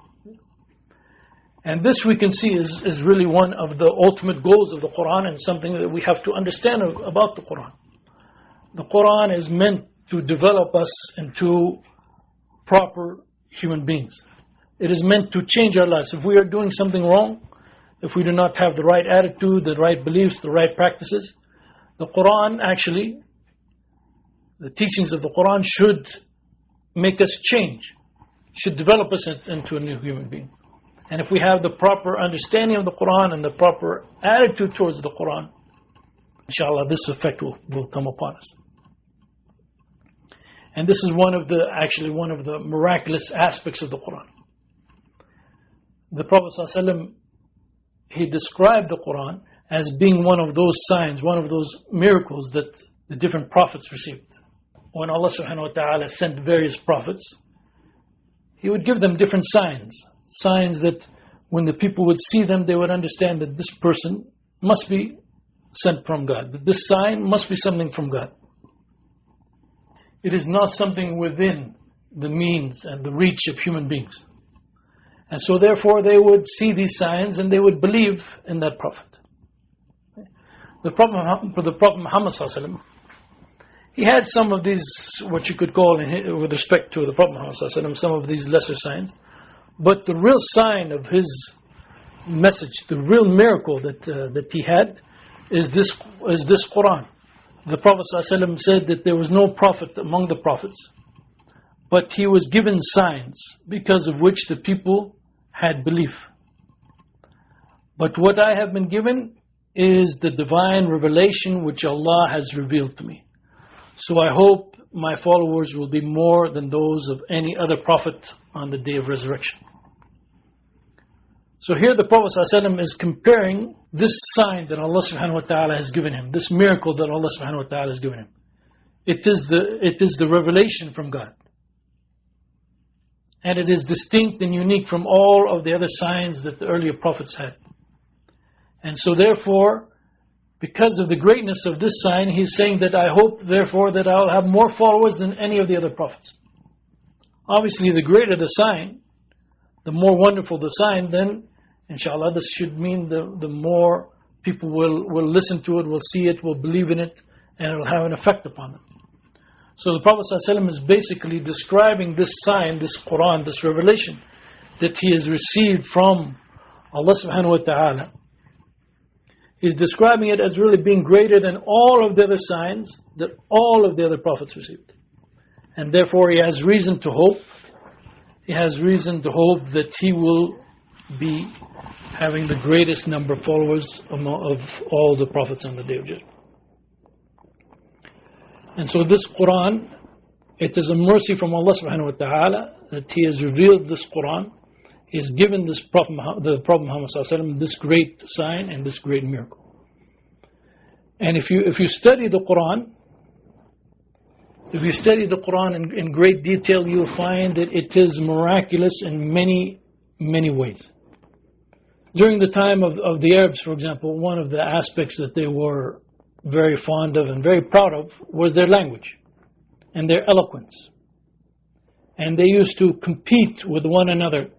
And this we can see is really one of the ultimate goals of the Quran, and something that we have to understand about the Quran. The Quran is meant to develop us into proper human beings. It is meant to change our lives. If we are doing something wrong, if we do not have the right attitude, the right beliefs, the right practices, the Quran actually, the teachings of the Quran should make us change, should develop us into a new human being. And if we have the proper understanding of the Quran and the proper attitude towards the Quran, inshallah, this effect will come upon us. And this is one of the miraculous aspects of the Quran. The Prophet ﷺ, he described the Quran as being one of those signs, one of those miracles that the different prophets received. When Allah subhanahu wa ta'ala sent various prophets, He would give them different signs that when the people would see them, they would understand that this person must be sent from God, that this sign must be something from God. It is not something within the means and the reach of human beings. And so therefore they would see these signs and they would believe in that prophet. The Prophet Muhammad ﷺ, he had some of these, what you could call, with respect to the Prophet Muhammad ﷺ, some of these lesser signs. But the real sign of his message, the real miracle that he had, is this Quran. The Prophet ﷺ said that there was no prophet among the prophets, but he was given signs because of which the people had belief. But what I have been given is the divine revelation which Allah has revealed to me. So I hope my followers will be more than those of any other prophet on the day of resurrection. So here the Prophet ﷺ is comparing this sign that Allah subhanahu wa ta'ala has given him, this miracle that Allah subhanahu wa ta'ala has given him. It is the revelation from God. And it is distinct and unique from all of the other signs that the earlier prophets had. And so therefore, because of the greatness of this sign, he's saying that I hope therefore that I'll have more followers than any of the other prophets. Obviously the greater the sign, the more wonderful the sign, then inshallah this should mean the more people will listen to it, will see it, will believe in it, and it will have an effect upon them. So the Prophet ﷺ is basically describing this sign, this Quran, this revelation that he has received from Allah subhanahu wa ta'ala. He's describing it as really being greater than all of the other signs that all of the other prophets received. And therefore he has reason to hope. He has reason to hope that he will be having the greatest number of followers of all the prophets on the day of judgment. And so this Quran, it is a mercy from Allah subhanahu wa ta'ala that He has revealed this Quran. He has given the Prophet Muhammad sallallahu alaihi wasallam this great sign and this great miracle. And if you study the Quran, If you study the Quran in great detail, you'll find that it is miraculous in many, many ways. During the time of the Arabs, for example, one of the aspects that they were very fond of and very proud of was their language and their eloquence. And they used to compete with one another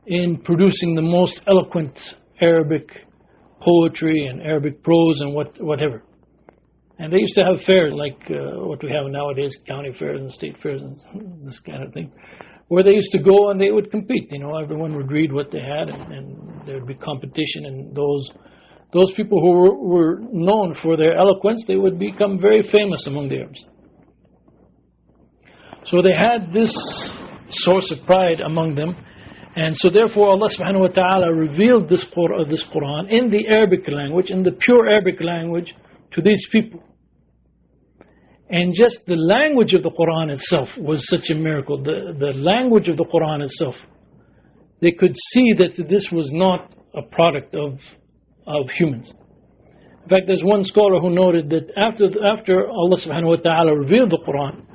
in producing the most eloquent Arabic poetry and Arabic prose and whatever. And they used to have fairs like what we have nowadays, county fairs and state fairs and this kind of thing, where they used to go and they would compete. You know, everyone would read what they had, and there would be competition. And those people who were known for their eloquence, they would become very famous among the Arabs. So they had this source of pride among them. And so therefore Allah subhanahu wa ta'ala revealed this Quran in the Arabic language, in the pure Arabic language, to these people. And just the language of the Quran itself was such a miracle. The language of the Quran itself, they could see that this was not a product of humans. In fact, there's one scholar who noted that after Allah subhanahu wa ta'ala revealed the Quran,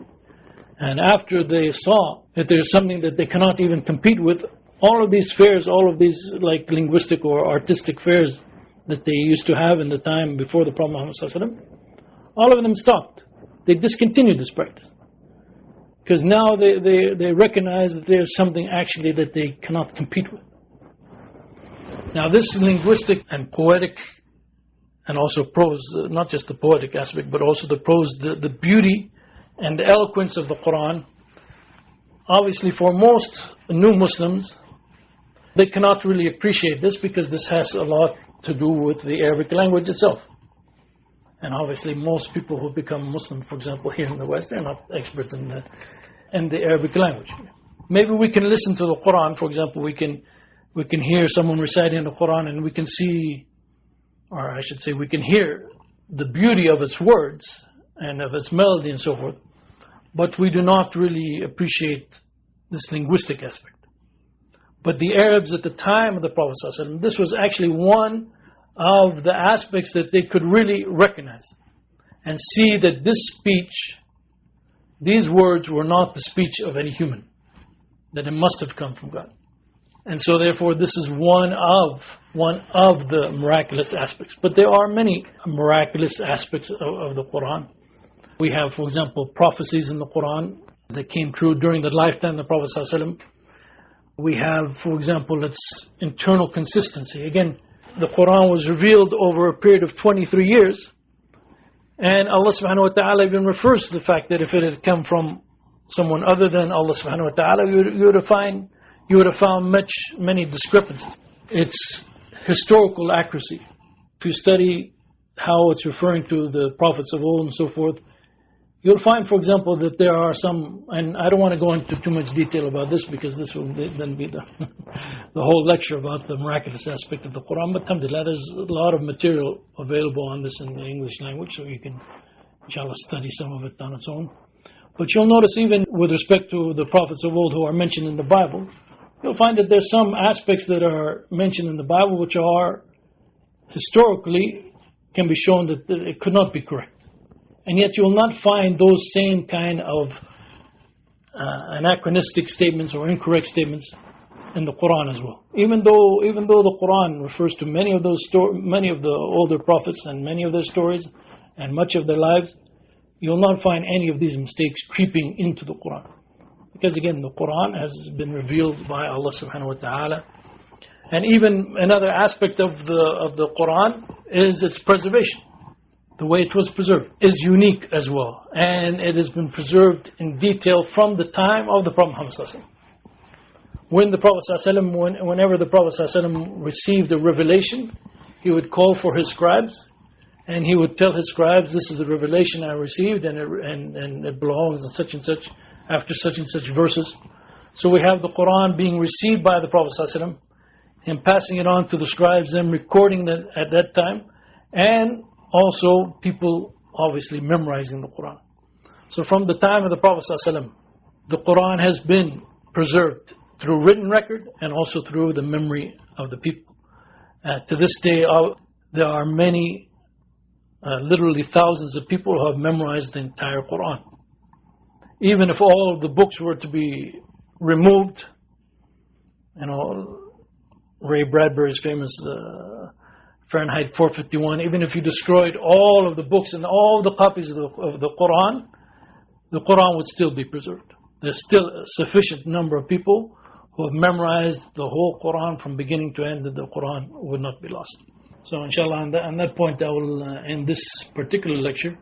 and after they saw that there's something that they cannot even compete with, all of these fairs, all of these like linguistic or artistic fairs that they used to have in the time before the Prophet Muhammad sallallahu alaihi wasallam, all of them stopped. They discontinued this practice. Because now they recognize that there's something actually that they cannot compete with. Now this linguistic and poetic and also prose, not just the poetic aspect, but also the prose, the beauty and the eloquence of the Quran, obviously for most new Muslims, they cannot really appreciate this because this has a lot to do with the Arabic language itself. And obviously most people who become Muslim, for example, here in the West, they're not experts in the Arabic language. Maybe we can listen to the Quran, for example, we can hear someone reciting the Quran and we can see, or I should say we can hear the beauty of its words and of its melody and so forth, but we do not really appreciate this linguistic aspect. But the Arabs at the time of the Prophet ﷺ, this was actually one of the aspects that they could really recognize and see that this speech, these words were not the speech of any human, that it must have come from God. And so therefore this is one of the miraculous aspects. But there are many miraculous aspects of the Quran. We have, for example, prophecies in the Quran that came true during the lifetime of the Prophet ﷺ. We have, for example, its internal consistency. Again, the Quran was revealed over a period of 23 years. And Allah subhanahu wa ta'ala even refers to the fact that if it had come from someone other than Allah subhanahu wa ta'ala, you would have found many discrepancies. Its historical accuracy. If you study how it's referring to the prophets of old and so forth, you'll find, for example, that there are some, and I don't want to go into too much detail about this because this will then be the whole lecture about the miraculous aspect of the Quran. But alhamdulillah, there's a lot of material available on this in the English language, so you can, inshallah, study some of it on its own. But you'll notice even with respect to the prophets of old who are mentioned in the Bible, you'll find that there's some aspects that are mentioned in the Bible which are historically can be shown that it could not be correct. And yet you will not find those same kind of anachronistic statements or incorrect statements in the Quran as well. Even though the Quran refers to many of the older prophets and many of their stories and much of their lives, you will not find any of these mistakes creeping into the Quran. Because again, the Quran has been revealed by Allah subhanahu wa ta'ala. And even another aspect of the Quran is its preservation. The way it was preserved is unique as well. And it has been preserved in detail from the time of the Prophet Muhammad ﷺ. Whenever the Prophet ﷺ received a revelation, he would call for his scribes and he would tell his scribes, this is the revelation I received and it belongs in such and such, after such and such verses. So we have the Quran being received by the Prophet ﷺ, him passing it on to the scribes, them recording that at that time, and also people obviously memorizing the Quran. So from the time of the Prophet ﷺ, the Quran has been preserved through written record and also through the memory of the people. To this day, there are many, literally thousands of people who have memorized the entire Quran. even if all of the books were to be removed, you know, Ray Bradbury's famous Fahrenheit 451, even if you destroyed all of the books and all the copies of the Quran would still be preserved. There's still a sufficient number of people who have memorized the whole Quran from beginning to end, that the Quran would not be lost. So inshallah, on that point I will end this particular lecture.